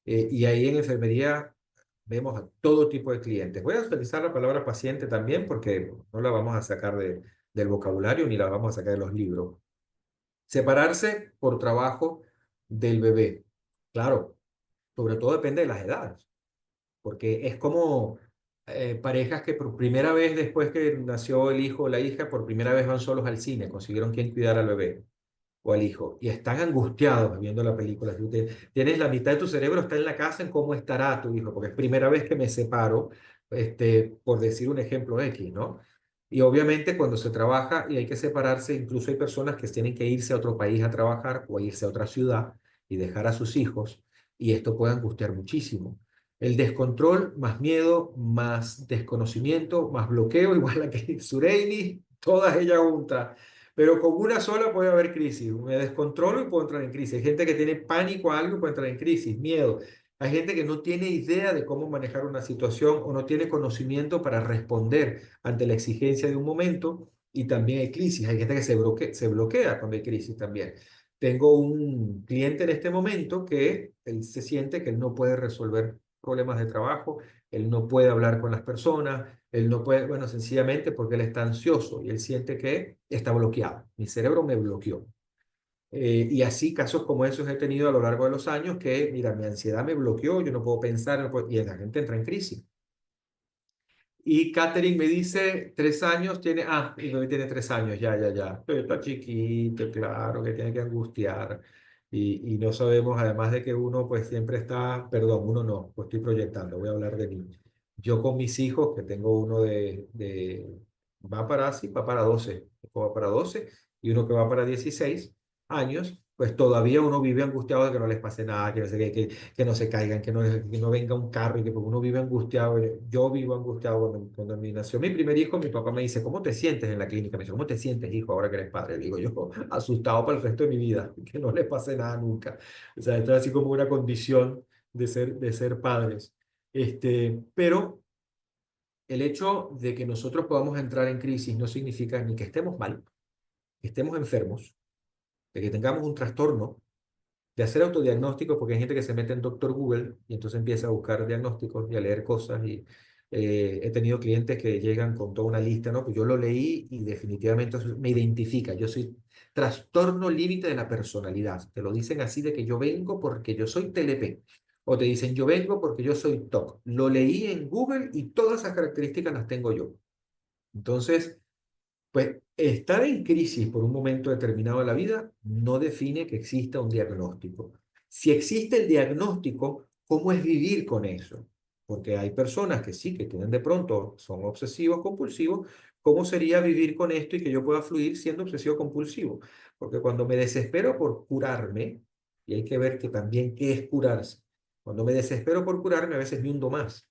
Y ahí en enfermería vemos a todo tipo de clientes. Voy a utilizar la palabra paciente también porque no la vamos a sacar del vocabulario ni la vamos a sacar de los libros. Separarse por trabajo del bebé. Claro, sobre todo depende de las edades, porque es como parejas que por primera vez después que nació el hijo o la hija, por primera vez van solos al cine, consiguieron quien cuidar al bebé o al hijo y están angustiados viendo la película. Si tienes la mitad de tu cerebro está en la casa en cómo estará tu hijo, porque es primera vez que me separo, por decir un ejemplo X, ¿no? Y obviamente cuando se trabaja y hay que separarse, incluso hay personas que tienen que irse a otro país a trabajar o a irse a otra ciudad y dejar a sus hijos, y esto puede angustiar muchísimo. El descontrol, más miedo, más desconocimiento, más bloqueo, igual a que Sureini, todas ellas juntas. Pero con una sola puede haber crisis. Me descontrolo y puedo entrar en crisis. Hay gente que tiene pánico a algo y puede entrar en crisis, miedo. Hay gente que no tiene idea de cómo manejar una situación o no tiene conocimiento para responder ante la exigencia de un momento y también hay crisis. Hay gente que se bloquea cuando hay crisis también. Tengo un cliente en este momento que él se siente que él no puede resolver problemas de trabajo, él no puede hablar con las personas, él no puede, bueno, sencillamente porque él está ansioso y él siente que está bloqueado. Mi cerebro me bloqueó. Y así casos como esos he tenido a lo largo de los años que, mira, mi ansiedad me bloqueó, yo no puedo pensar, y la gente entra en crisis. Y Catherine me dice, 3 años tiene, mi bebé tiene 3 años, ya. Pero está chiquito, claro, que tiene que angustiar. Y no sabemos, además de que uno pues siempre está, perdón, uno no, pues estoy proyectando, voy a hablar de mí. Yo con mis hijos, que tengo uno va para, sí, va para 12, va para 12 y uno que va para 16 años, pues todavía uno vive angustiado de que no les pase nada, que no sé qué, que no se caigan, que no venga un carro y que porque uno vive angustiado. Yo vivo angustiado cuando me nació mi primer hijo, mi papá me dice, ¿cómo te sientes en la clínica? Me dice, ¿cómo te sientes, hijo, ahora que eres padre? Le digo yo, asustado para el resto de mi vida, que no le pase nada nunca. O sea, esto es así como una condición de ser padres. Pero el hecho de que nosotros podamos entrar en crisis no significa ni que estemos mal, que estemos enfermos, de que tengamos un trastorno, de hacer autodiagnósticos, porque hay gente que se mete en Doctor Google y entonces empieza a buscar diagnósticos y a leer cosas. Y he tenido clientes que llegan con toda una lista, ¿no? Pues yo lo leí y definitivamente eso me identifica. Yo soy trastorno límite de la personalidad. Te lo dicen así de que yo vengo porque yo soy TLP. O te dicen yo vengo porque yo soy TOC. Lo leí en Google y todas esas características las tengo yo. Entonces, pues estar en crisis por un momento determinado de la vida no define que exista un diagnóstico. Si existe el diagnóstico, ¿cómo es vivir con eso? Porque hay personas que sí, que tienen de pronto, son obsesivos compulsivos. ¿Cómo sería vivir con esto y que yo pueda fluir siendo obsesivo compulsivo? Porque cuando me desespero por curarme, y hay que ver que también qué es curarse, cuando me desespero por curarme, a veces me hundo más.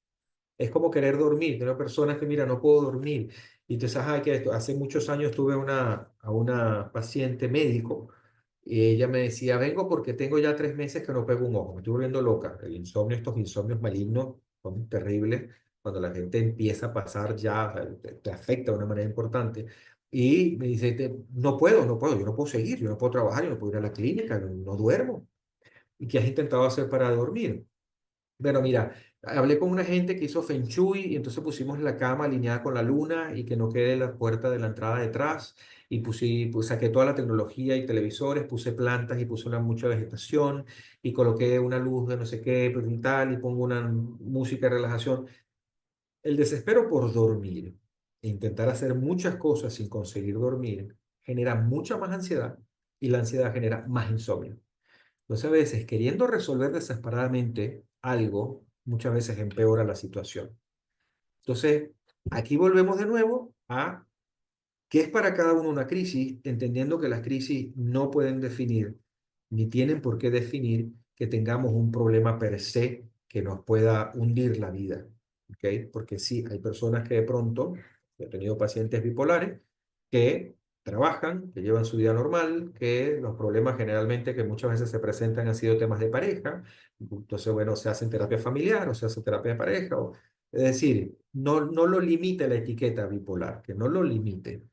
Es como querer dormir. Tengo personas que, mira, no puedo dormir. Y tú sabes que hace muchos años tuve a una paciente médico y ella me decía, vengo porque tengo ya 3 meses que no pego un ojo. Me estoy volviendo loca. El insomnio, estos insomnios malignos son terribles cuando la gente empieza a pasar ya, o sea, te afecta de una manera importante. Y me dice, no puedo, yo no puedo seguir, yo no puedo trabajar, yo no puedo ir a la clínica, no duermo. ¿Y qué has intentado hacer para dormir? Bueno, mira, hablé con una gente que hizo Feng Shui y entonces pusimos la cama alineada con la luna y que no quede la puerta de la entrada detrás y pues, saqué toda la tecnología y televisores, puse plantas y puse mucha vegetación y coloqué una luz de no sé qué, pues, y tal, y pongo una música de relajación. El desespero por dormir e intentar hacer muchas cosas sin conseguir dormir genera mucha más ansiedad y la ansiedad genera más insomnio. Entonces, a veces, queriendo resolver desesperadamente algo, muchas veces empeora la situación. Entonces, aquí volvemos de nuevo a qué es para cada uno una crisis, entendiendo que las crisis no pueden definir, ni tienen por qué definir que tengamos un problema per se que nos pueda hundir la vida. ¿Ok? Porque sí, hay personas que de pronto, he tenido pacientes bipolares, que trabajan, que llevan su vida normal, que los problemas generalmente que muchas veces se presentan han sido temas de pareja. Entonces, bueno, se hacen terapia familiar o se hace terapia de pareja. Es decir, no lo limite la etiqueta bipolar, que no lo limite,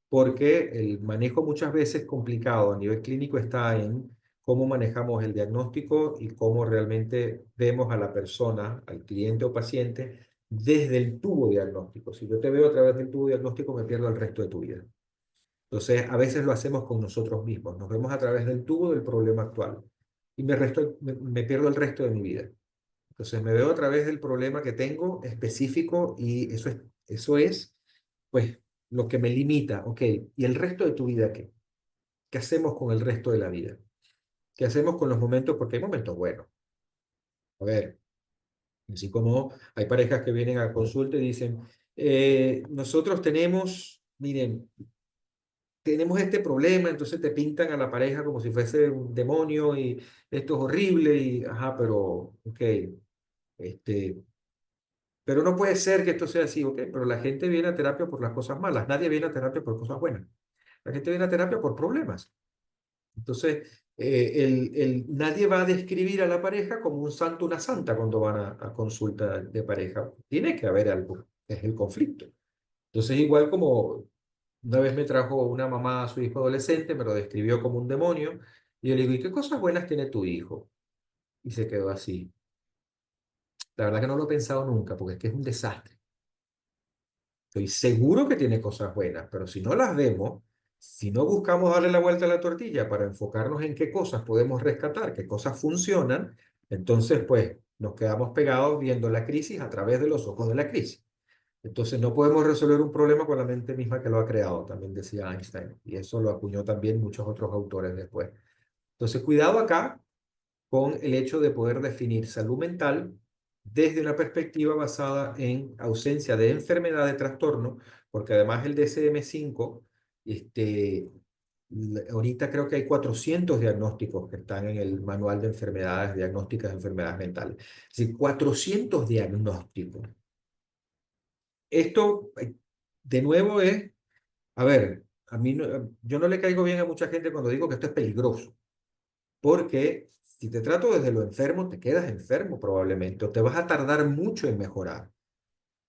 porque el manejo muchas veces complicado a nivel clínico está en cómo manejamos el diagnóstico y cómo realmente vemos a la persona, al cliente o paciente, desde el tubo diagnóstico. Si yo te veo a través del tubo diagnóstico, me pierdo el resto de tu vida. Entonces, a veces lo hacemos con nosotros mismos. Nos vemos a través del tubo del problema actual y me pierdo el resto de mi vida. Entonces, me veo a través del problema que tengo específico y eso es, pues, lo que me limita. Ok, ¿y el resto de tu vida qué? ¿Qué hacemos con el resto de la vida? ¿Qué hacemos con los momentos? Porque hay momentos buenos. A ver, así como hay parejas que vienen a consulta y dicen, nosotros miren, tenemos este problema, entonces te pintan a la pareja como si fuese un demonio y esto es horrible y, ajá, pero, ok, este, pero no puede ser que esto sea así, ok, pero la gente viene a terapia por las cosas malas, nadie viene a terapia por cosas buenas, la gente viene a terapia por problemas. Entonces, nadie va a describir a la pareja como un santo, una santa cuando van a consulta de pareja. Tiene que haber algo, es el conflicto. Entonces, igual como una vez me trajo una mamá a su hijo adolescente, me lo describió como un demonio, y yo le digo, ¿y qué cosas buenas tiene tu hijo? Y se quedó así. La verdad que no lo he pensado nunca, porque es que es un desastre. Estoy seguro que tiene cosas buenas, pero si no las vemos, si no buscamos darle la vuelta a la tortilla para enfocarnos en qué cosas podemos rescatar, qué cosas funcionan, entonces pues nos quedamos pegados viendo la crisis a través de los ojos de la crisis. Entonces no podemos resolver un problema con la mente misma que lo ha creado, también decía Einstein, y eso lo acuñó también muchos otros autores después. Entonces, cuidado acá con el hecho de poder definir salud mental desde una perspectiva basada en ausencia de enfermedad de trastorno, porque además el DSM-5, ahorita creo que hay 400 diagnósticos que están en el manual de enfermedades diagnósticas de enfermedades mentales. Es decir, 400 diagnósticos. Esto, de nuevo, es, a ver, a mí yo no le caigo bien a mucha gente cuando digo que esto es peligroso. Porque si te trato desde lo enfermo, te quedas enfermo probablemente, o te vas a tardar mucho en mejorar.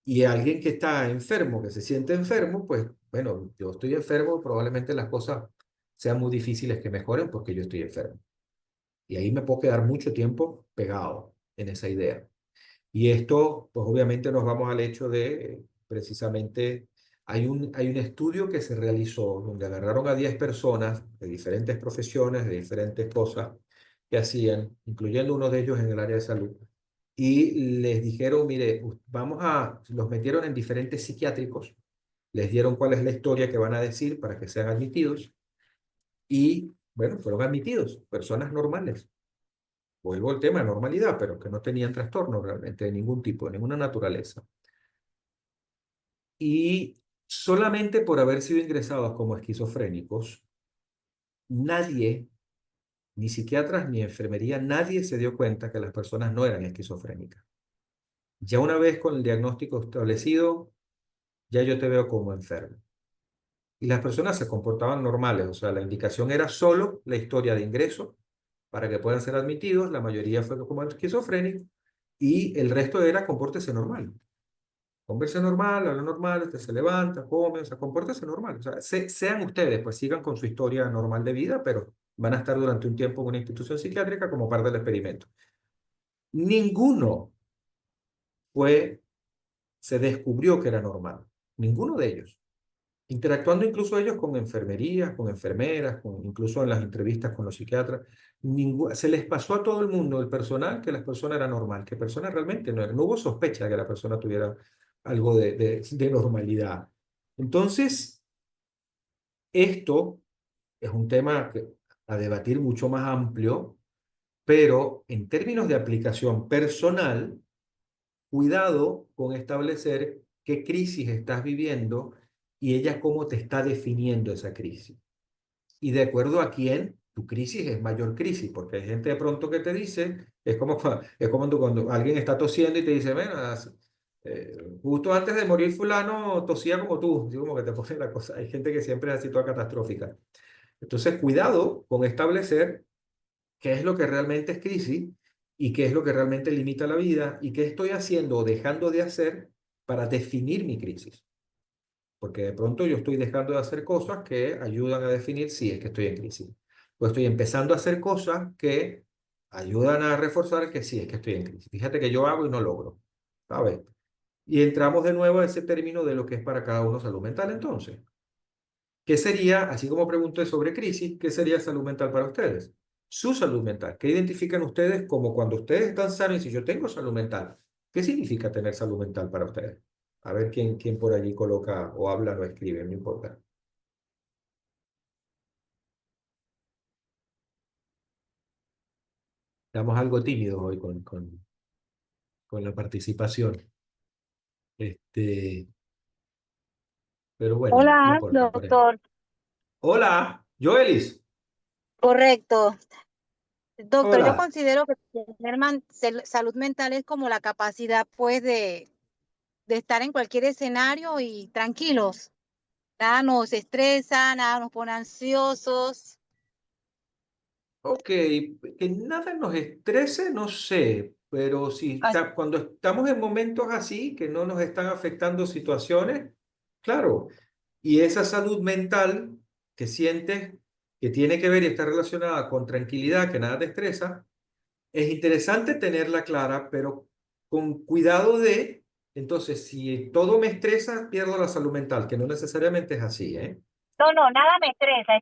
Y alguien que está enfermo, que se siente enfermo, pues bueno, yo estoy enfermo, probablemente las cosas sean muy difíciles que mejoren porque yo estoy enfermo. Y ahí me puedo quedar mucho tiempo pegado en esa idea. Y esto, pues obviamente nos vamos al hecho de, precisamente, hay un estudio que se realizó donde agarraron a 10 personas de diferentes profesiones, de diferentes cosas que hacían, incluyendo uno de ellos en el área de salud, y les dijeron, mire, los metieron en diferentes psiquiátricos, les dieron cuál es la historia que van a decir para que sean admitidos, y bueno, fueron admitidos, personas normales. Vuelvo al tema de normalidad, pero que no tenían trastorno realmente de ningún tipo, de ninguna naturaleza. Y solamente por haber sido ingresados como esquizofrénicos, nadie, ni psiquiatras ni enfermería, nadie se dio cuenta que las personas no eran esquizofrénicas. Ya una vez con el diagnóstico establecido, ya yo te veo como enfermo. Y las personas se comportaban normales, o sea, la indicación era solo la historia de ingreso para que puedan ser admitidos, la mayoría fue como esquizofrénico, y el resto era compórtese normal. Converse normal, habla normal, usted se levanta, come, o sea, compórtese normal. O sea, sean ustedes, pues sigan con su historia normal de vida, pero van a estar durante un tiempo en una institución psiquiátrica como parte del experimento. Ninguno fue, se descubrió que era normal. Ninguno de ellos. Interactuando incluso ellos con enfermerías, con enfermeras, incluso en las entrevistas con los psiquiatras, se les pasó a todo el mundo, el personal, que la persona era normal, que persona realmente no era. No hubo sospecha de que la persona tuviera algo de normalidad. Entonces, esto es un tema a debatir mucho más amplio, pero en términos de aplicación personal, cuidado con establecer qué crisis estás viviendo y ella cómo te está definiendo esa crisis. Y de acuerdo a quién, tu crisis es mayor crisis, porque hay gente de pronto que te dice, es como cuando alguien está tosiendo y te dice, ven, justo antes de morir fulano tosía como tú, así como que te pone la cosa. Hay gente que siempre es así toda catastrófica. Entonces, cuidado con establecer qué es lo que realmente es crisis y qué es lo que realmente limita la vida y qué estoy haciendo o dejando de hacer para definir mi crisis. Porque de pronto yo estoy dejando de hacer cosas que ayudan a definir si es que estoy en crisis. O estoy empezando a hacer cosas que ayudan a reforzar que sí es que estoy en crisis. Fíjate que yo hago y no logro, ¿sabes? Y entramos de nuevo a ese término de lo que es para cada uno salud mental entonces. ¿Qué sería, así como pregunté sobre crisis, qué sería salud mental para ustedes? Su salud mental. ¿Qué identifican ustedes como cuando ustedes están sanos y si yo tengo salud mental? ¿Qué significa tener salud mental para ustedes? A ver quién por allí coloca o habla o escribe, no importa. Estamos algo tímidos hoy con la participación. Este, pero bueno, no Hola, importa. doctor. Hola, Joelis. Correcto. Doctor, yo Hola. considero que tener salud mental es como la capacidad, pues, de estar en cualquier escenario y tranquilos. Nada nos estresa, nada nos pone ansiosos. Ok, que nada nos estrese, no sé, pero si As- cuando estamos en momentos así, que no nos están afectando situaciones, claro, y esa salud mental que sientes, que tiene que ver y está relacionada con tranquilidad, que nada te estresa, es interesante tenerla clara, pero con cuidado de, entonces, si todo me estresa, pierdo la salud mental, que no necesariamente es así, ¿eh? No, no, nada me estresa.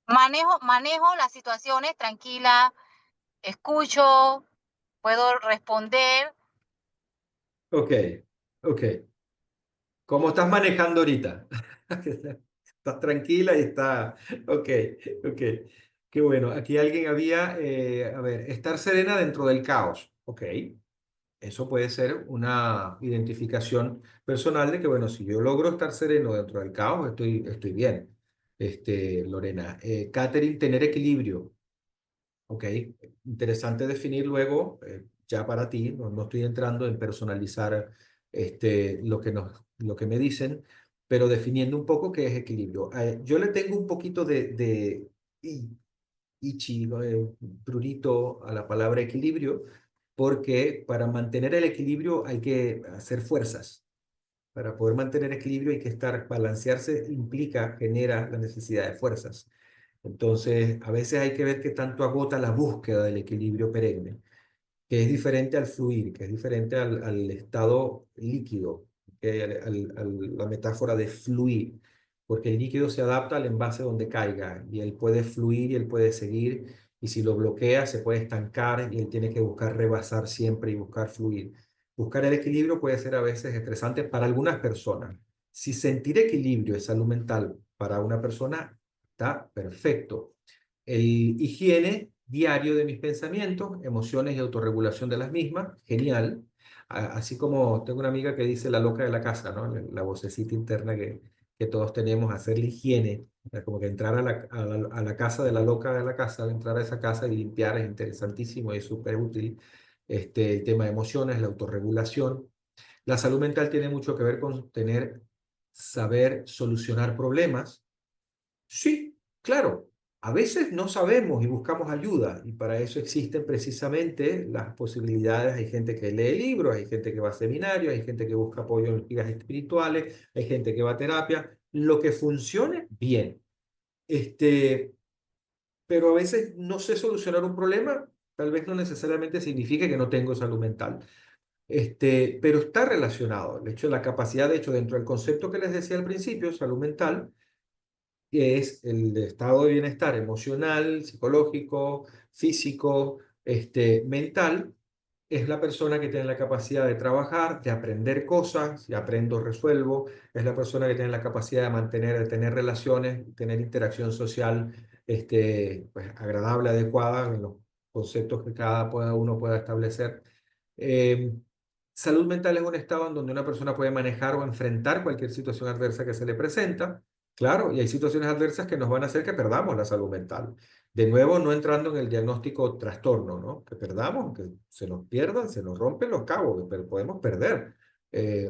Manejo las situaciones tranquila, escucho, puedo responder, Ok, ok. ¿Cómo estás manejando ahorita? Estás tranquila y está... Ok, ok. Qué bueno. Aquí alguien había, a ver, estar serena dentro del caos. Ok. Eso puede ser una identificación personal de que, bueno, si yo logro estar sereno dentro del caos, estoy bien. Lorena. Catherine, tener equilibrio. Ok, interesante definir luego, ya para ti, no estoy entrando en personalizar lo que me dicen, pero definiendo un poco qué es equilibrio. Yo le tengo un poquito de ichi, ¿no? Prurito a la palabra equilibrio, porque para mantener el equilibrio hay que hacer fuerzas. Para poder mantener equilibrio hay que estar, balancearse implica, genera la necesidad de fuerzas. Entonces, a veces hay que ver qué tanto agota la búsqueda del equilibrio perenne, que es diferente al fluir, que es diferente al estado líquido, la metáfora de fluir, porque el líquido se adapta al envase donde caiga y él puede fluir y él puede seguir, y si lo bloquea se puede estancar y él tiene que buscar rebasar siempre y buscar fluir. Buscar el equilibrio puede ser a veces estresante para algunas personas. Si sentir equilibrio es salud mental para una persona, está perfecto. El higiene diario de mis pensamientos, emociones y autorregulación de las mismas, genial. Así como tengo una amiga que dice la loca de la casa, ¿no? La vocecita interna que todos tenemos, hacer la higiene, como que entrar a la casa de la loca de la casa, entrar a esa casa y limpiar es interesantísimo y es súper útil. El tema de emociones, la autorregulación. La salud mental tiene mucho que ver con saber solucionar problemas. Sí, claro. A veces no sabemos y buscamos ayuda y para eso existen precisamente las posibilidades. Hay gente que lee libros, hay gente que va a seminarios, hay gente que busca apoyo en guías espirituales, hay gente que va a terapia. Lo que funcione, bien. Este, pero a veces no sé solucionar un problema, tal vez no necesariamente significa que no tengo salud mental. Pero está relacionado. De hecho, la capacidad, de hecho, dentro del concepto que les decía al principio, salud mental, que es el de estado de bienestar emocional, psicológico, físico, mental, es la persona que tiene la capacidad de trabajar, de aprender cosas, si aprendo, resuelvo, es la persona que tiene la capacidad de tener relaciones, tener interacción social, pues, agradable, adecuada, en los conceptos que cada uno pueda establecer. Eh, Salud mental es un estado en donde una persona puede manejar o enfrentar cualquier situación adversa que se le presenta. Claro, y hay situaciones adversas que nos van a hacer que perdamos la salud mental. De nuevo, no entrando en el diagnóstico trastorno, ¿no? Que perdamos, que se nos pierdan, se nos rompen los cabos, pero podemos perder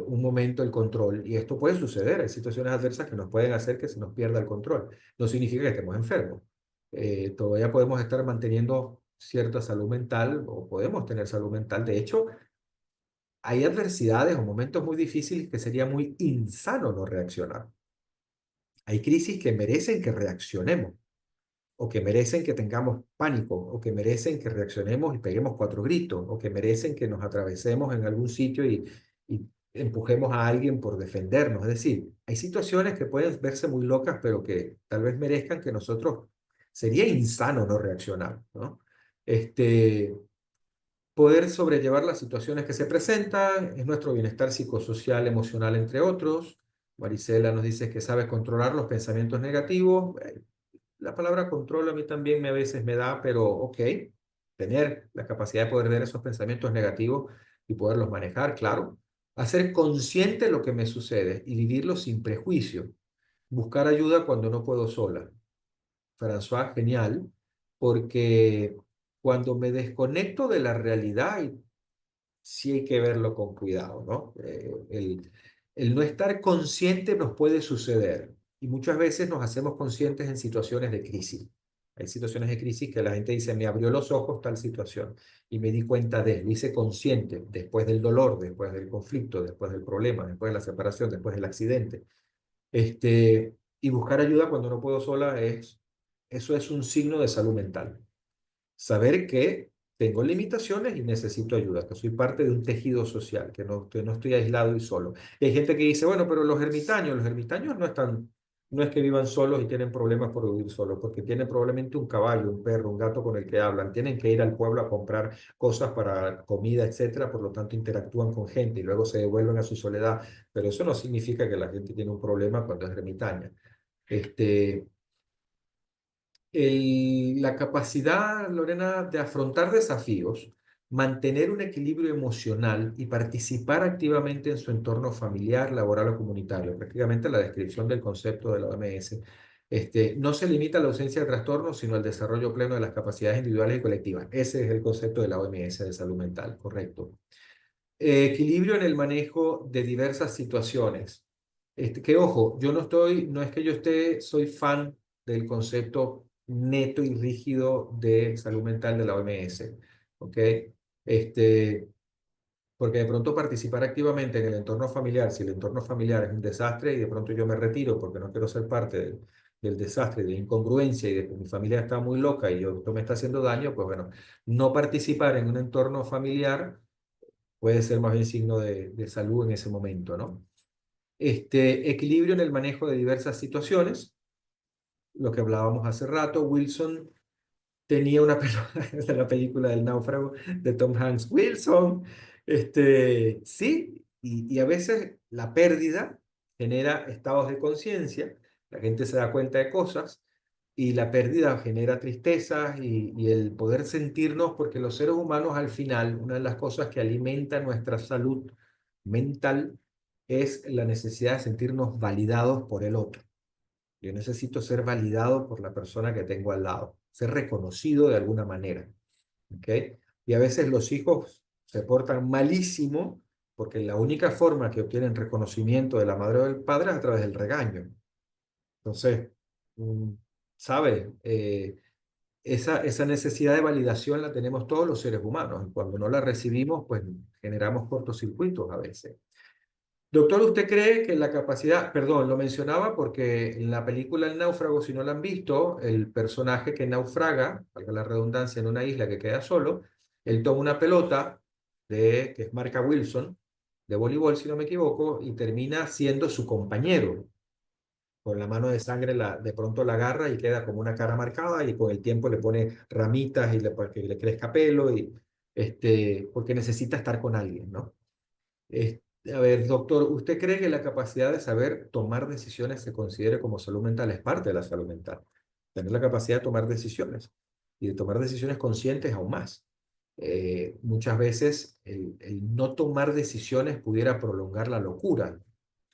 un momento el control. Y esto puede suceder. Hay situaciones adversas que nos pueden hacer que se nos pierda el control. No significa que estemos enfermos. Todavía podemos estar manteniendo cierta salud mental o podemos tener salud mental. De hecho, hay adversidades o momentos muy difíciles que sería muy insano no reaccionar. Hay crisis que merecen que reaccionemos, o que merecen que tengamos pánico, o que merecen que reaccionemos y peguemos cuatro gritos, o que merecen que nos atravesemos en algún sitio y empujemos a alguien por defendernos. Es decir, hay situaciones que pueden verse muy locas, pero que tal vez merezcan que nosotros, sería insano no reaccionar, ¿no? Este, Poder sobrellevar las situaciones que se presentan es nuestro bienestar psicosocial, emocional, entre otros. Marisela nos dice que sabe controlar los pensamientos negativos. La palabra control a mí también a veces me da, pero ok, tener la capacidad de poder ver esos pensamientos negativos y poderlos manejar, claro. Hacer consciente lo que me sucede y vivirlo sin prejuicio. Buscar ayuda cuando no puedo sola. François, genial, porque cuando me desconecto de la realidad, y sí hay que verlo con cuidado, ¿no? El no estar consciente nos puede suceder y muchas veces nos hacemos conscientes en situaciones de crisis. Hay situaciones de crisis que la gente dice, me abrió los ojos tal situación y me di cuenta lo hice consciente después del dolor, después del conflicto, después del problema, después de la separación, después del accidente. Y buscar ayuda cuando no puedo sola eso es un signo de salud mental. Saber que tengo limitaciones y necesito ayuda, que soy parte de un tejido social, que no estoy aislado y solo. Y hay gente que dice, bueno, pero los ermitaños no están no es que vivan solos y tienen problemas por vivir solos, porque tienen probablemente un caballo, un perro, un gato con el que hablan, tienen que ir al pueblo a comprar cosas para comida, etcétera, por lo tanto interactúan con gente y luego se devuelven a su soledad, pero eso no significa que la gente tiene un problema cuando es ermitaña. Este, la capacidad, Lorena, de afrontar desafíos, mantener un equilibrio emocional y participar activamente en su entorno familiar, laboral o comunitario. Prácticamente la descripción del concepto de la OMS. No se limita a la ausencia de trastornos, sino al desarrollo pleno de las capacidades individuales y colectivas. Ese es el concepto de la OMS de salud mental, correcto. Equilibrio en el manejo de diversas situaciones. Que ojo, no es que yo soy fan del concepto neto y rígido de salud mental de la OMS, ¿ok? Este, porque de pronto participar activamente en el entorno familiar, si el entorno familiar es un desastre y de pronto yo me retiro porque no quiero ser parte del desastre, de la incongruencia y de que mi familia está muy loca y esto me está haciendo daño, pues bueno, no participar en un entorno familiar puede ser más bien signo de salud en ese momento, ¿no? Equilibrio en el manejo de diversas situaciones, lo que hablábamos hace rato. Wilson tenía una pelota de la película del náufrago de Tom Hanks. Wilson, sí, y a veces la pérdida genera estados de conciencia, la gente se da cuenta de cosas y la pérdida genera tristezas y el poder sentirnos, porque los seres humanos al final, una de las cosas que alimenta nuestra salud mental es la necesidad de sentirnos validados por el otro. Yo necesito ser validado por la persona que tengo al lado, ser reconocido de alguna manera. ¿Ok? Y a veces los hijos se portan malísimo porque la única forma que obtienen reconocimiento de la madre o del padre es a través del regaño. Entonces, mm, ¿sabe? Esa necesidad de validación la tenemos todos los seres humanos. Y cuando no la recibimos, pues generamos cortocircuitos a veces. Doctor, ¿usted cree que la capacidad, perdón, lo mencionaba porque en la película El Náufrago, si no la han visto, el personaje que naufraga, valga la redundancia, en una isla que queda solo, él toma una pelota que es marca Wilson, de voleibol, si no me equivoco, y termina siendo su compañero. Con la mano de sangre de pronto la agarra y queda como una cara marcada y con el tiempo le pone ramitas para que le crezca pelo porque necesita estar con alguien, ¿no? A ver, doctor, ¿usted cree que la capacidad de saber tomar decisiones se considere como salud mental? Es parte de la salud mental. Tener la capacidad de tomar decisiones y de tomar decisiones conscientes aún más. Muchas veces el no tomar decisiones pudiera prolongar la locura.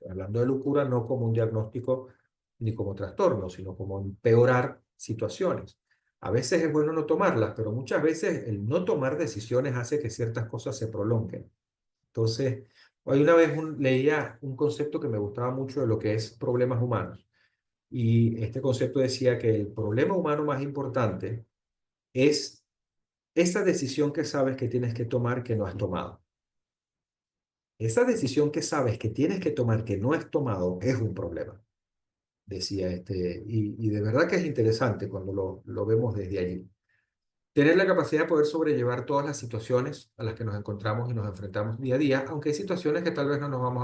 Hablando de locura no como un diagnóstico ni como trastorno, sino como empeorar situaciones. A veces es bueno no tomarlas, pero muchas veces el no tomar decisiones hace que ciertas cosas se prolonguen. Entonces, hoy una vez leía un concepto que me gustaba mucho de lo que es problemas humanos. Y este concepto decía que el problema humano más importante es esa decisión que sabes que tienes que tomar que no has tomado. Esa decisión que sabes que tienes que tomar que no has tomado es un problema, decía y de verdad que es interesante cuando lo vemos desde allí. Tener la capacidad de poder sobrellevar todas las situaciones a las que nos encontramos y nos enfrentamos día a día, aunque hay situaciones que tal vez no las vamos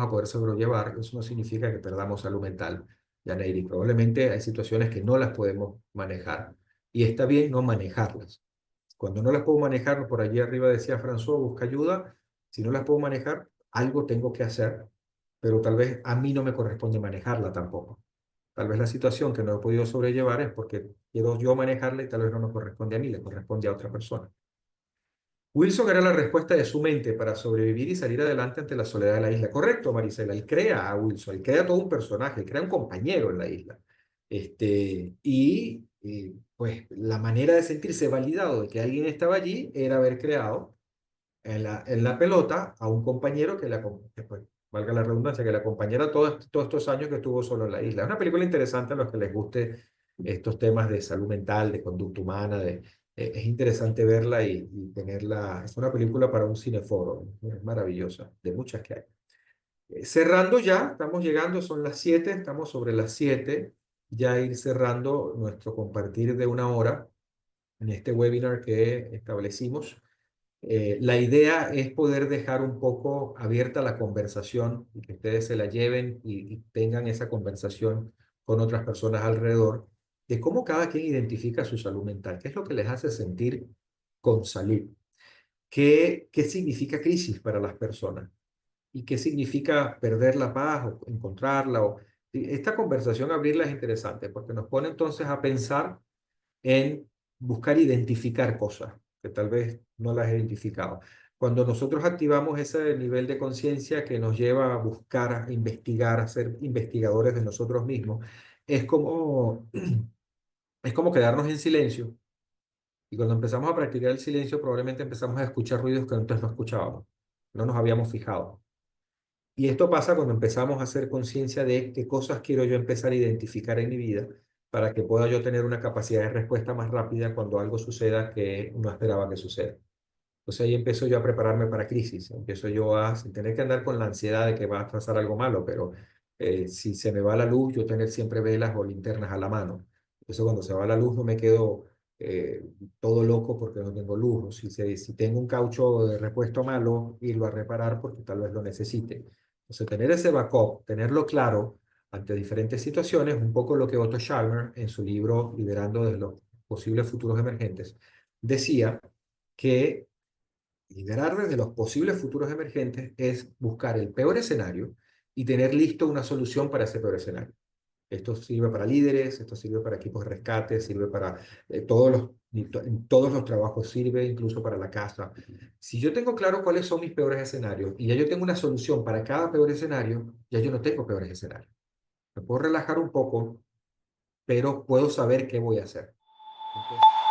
a poder sobrellevar. Eso no significa que perdamos salud mental, Yaneiri. Probablemente hay situaciones que no las podemos manejar y está bien no manejarlas. Cuando no las puedo manejar, por allí arriba decía François, busca ayuda. Si no las puedo manejar, algo tengo que hacer, pero tal vez a mí no me corresponde manejarla tampoco. Tal vez la situación que no he podido sobrellevar es porque quiero yo manejarla y tal vez no me corresponde a mí, le corresponde a otra persona. Wilson era la respuesta de su mente para sobrevivir y salir adelante ante la soledad de la isla. Correcto, Marisela. Él crea a Wilson, él crea todo un personaje, él crea un compañero en la isla. Pues la manera de sentirse validado de que alguien estaba allí era haber creado en la pelota a un compañero que pues, valga la redundancia, que le acompañara todos estos años que estuvo solo en la isla. Es una película interesante a los que les guste estos temas de salud mental, de conducta humana, es interesante verla y tenerla. Es una película para un cineforo, es maravillosa, de muchas que hay. Cerrando ya, estamos llegando, son las 7, estamos sobre las 7, ya ir cerrando nuestro compartir de una hora en este webinar que establecimos. La idea es poder dejar un poco abierta la conversación y que ustedes se la lleven y tengan esa conversación con otras personas alrededor de cómo cada quien identifica su salud mental, qué es lo que les hace sentir con salud, qué significa crisis para las personas y qué significa perder la paz o encontrarla. Esta conversación, abrirla es interesante porque nos pone entonces a pensar en buscar identificar cosas que tal vez no las he identificado. Cuando nosotros activamos ese nivel de conciencia que nos lleva a buscar, a investigar, a ser investigadores de nosotros mismos, es como, es como quedarnos en silencio. Y cuando empezamos a practicar el silencio, probablemente empezamos a escuchar ruidos que antes no escuchábamos, no nos habíamos fijado. Y esto pasa cuando empezamos a hacer conciencia de qué cosas quiero yo empezar a identificar en mi vida para que pueda yo tener una capacidad de respuesta más rápida cuando algo suceda que no esperaba que suceda. Entonces ahí empiezo yo a prepararme para crisis, empiezo yo a, sin tener que andar con la ansiedad de que va a pasar algo malo, pero si se me va la luz, yo tener siempre velas o linternas a la mano. Entonces cuando se va la luz no me quedo eh, todo loco porque no tengo luz. O si tengo un caucho de repuesto malo, irlo a reparar porque tal vez lo necesite. Entonces tener ese backup, tenerlo claro ante diferentes situaciones, un poco lo que Otto Scharmer en su libro Liderando de los posibles futuros emergentes decía que liderar desde los posibles futuros emergentes es buscar el peor escenario y tener listo una solución para ese peor escenario. Esto sirve para líderes, esto sirve para equipos de rescate, sirve para en todos los trabajos sirve, incluso para la casa. Si yo tengo claro cuáles son mis peores escenarios y ya yo tengo una solución para cada peor escenario, ya yo no tengo peores escenarios. Me puedo relajar un poco, pero puedo saber qué voy a hacer. Entonces,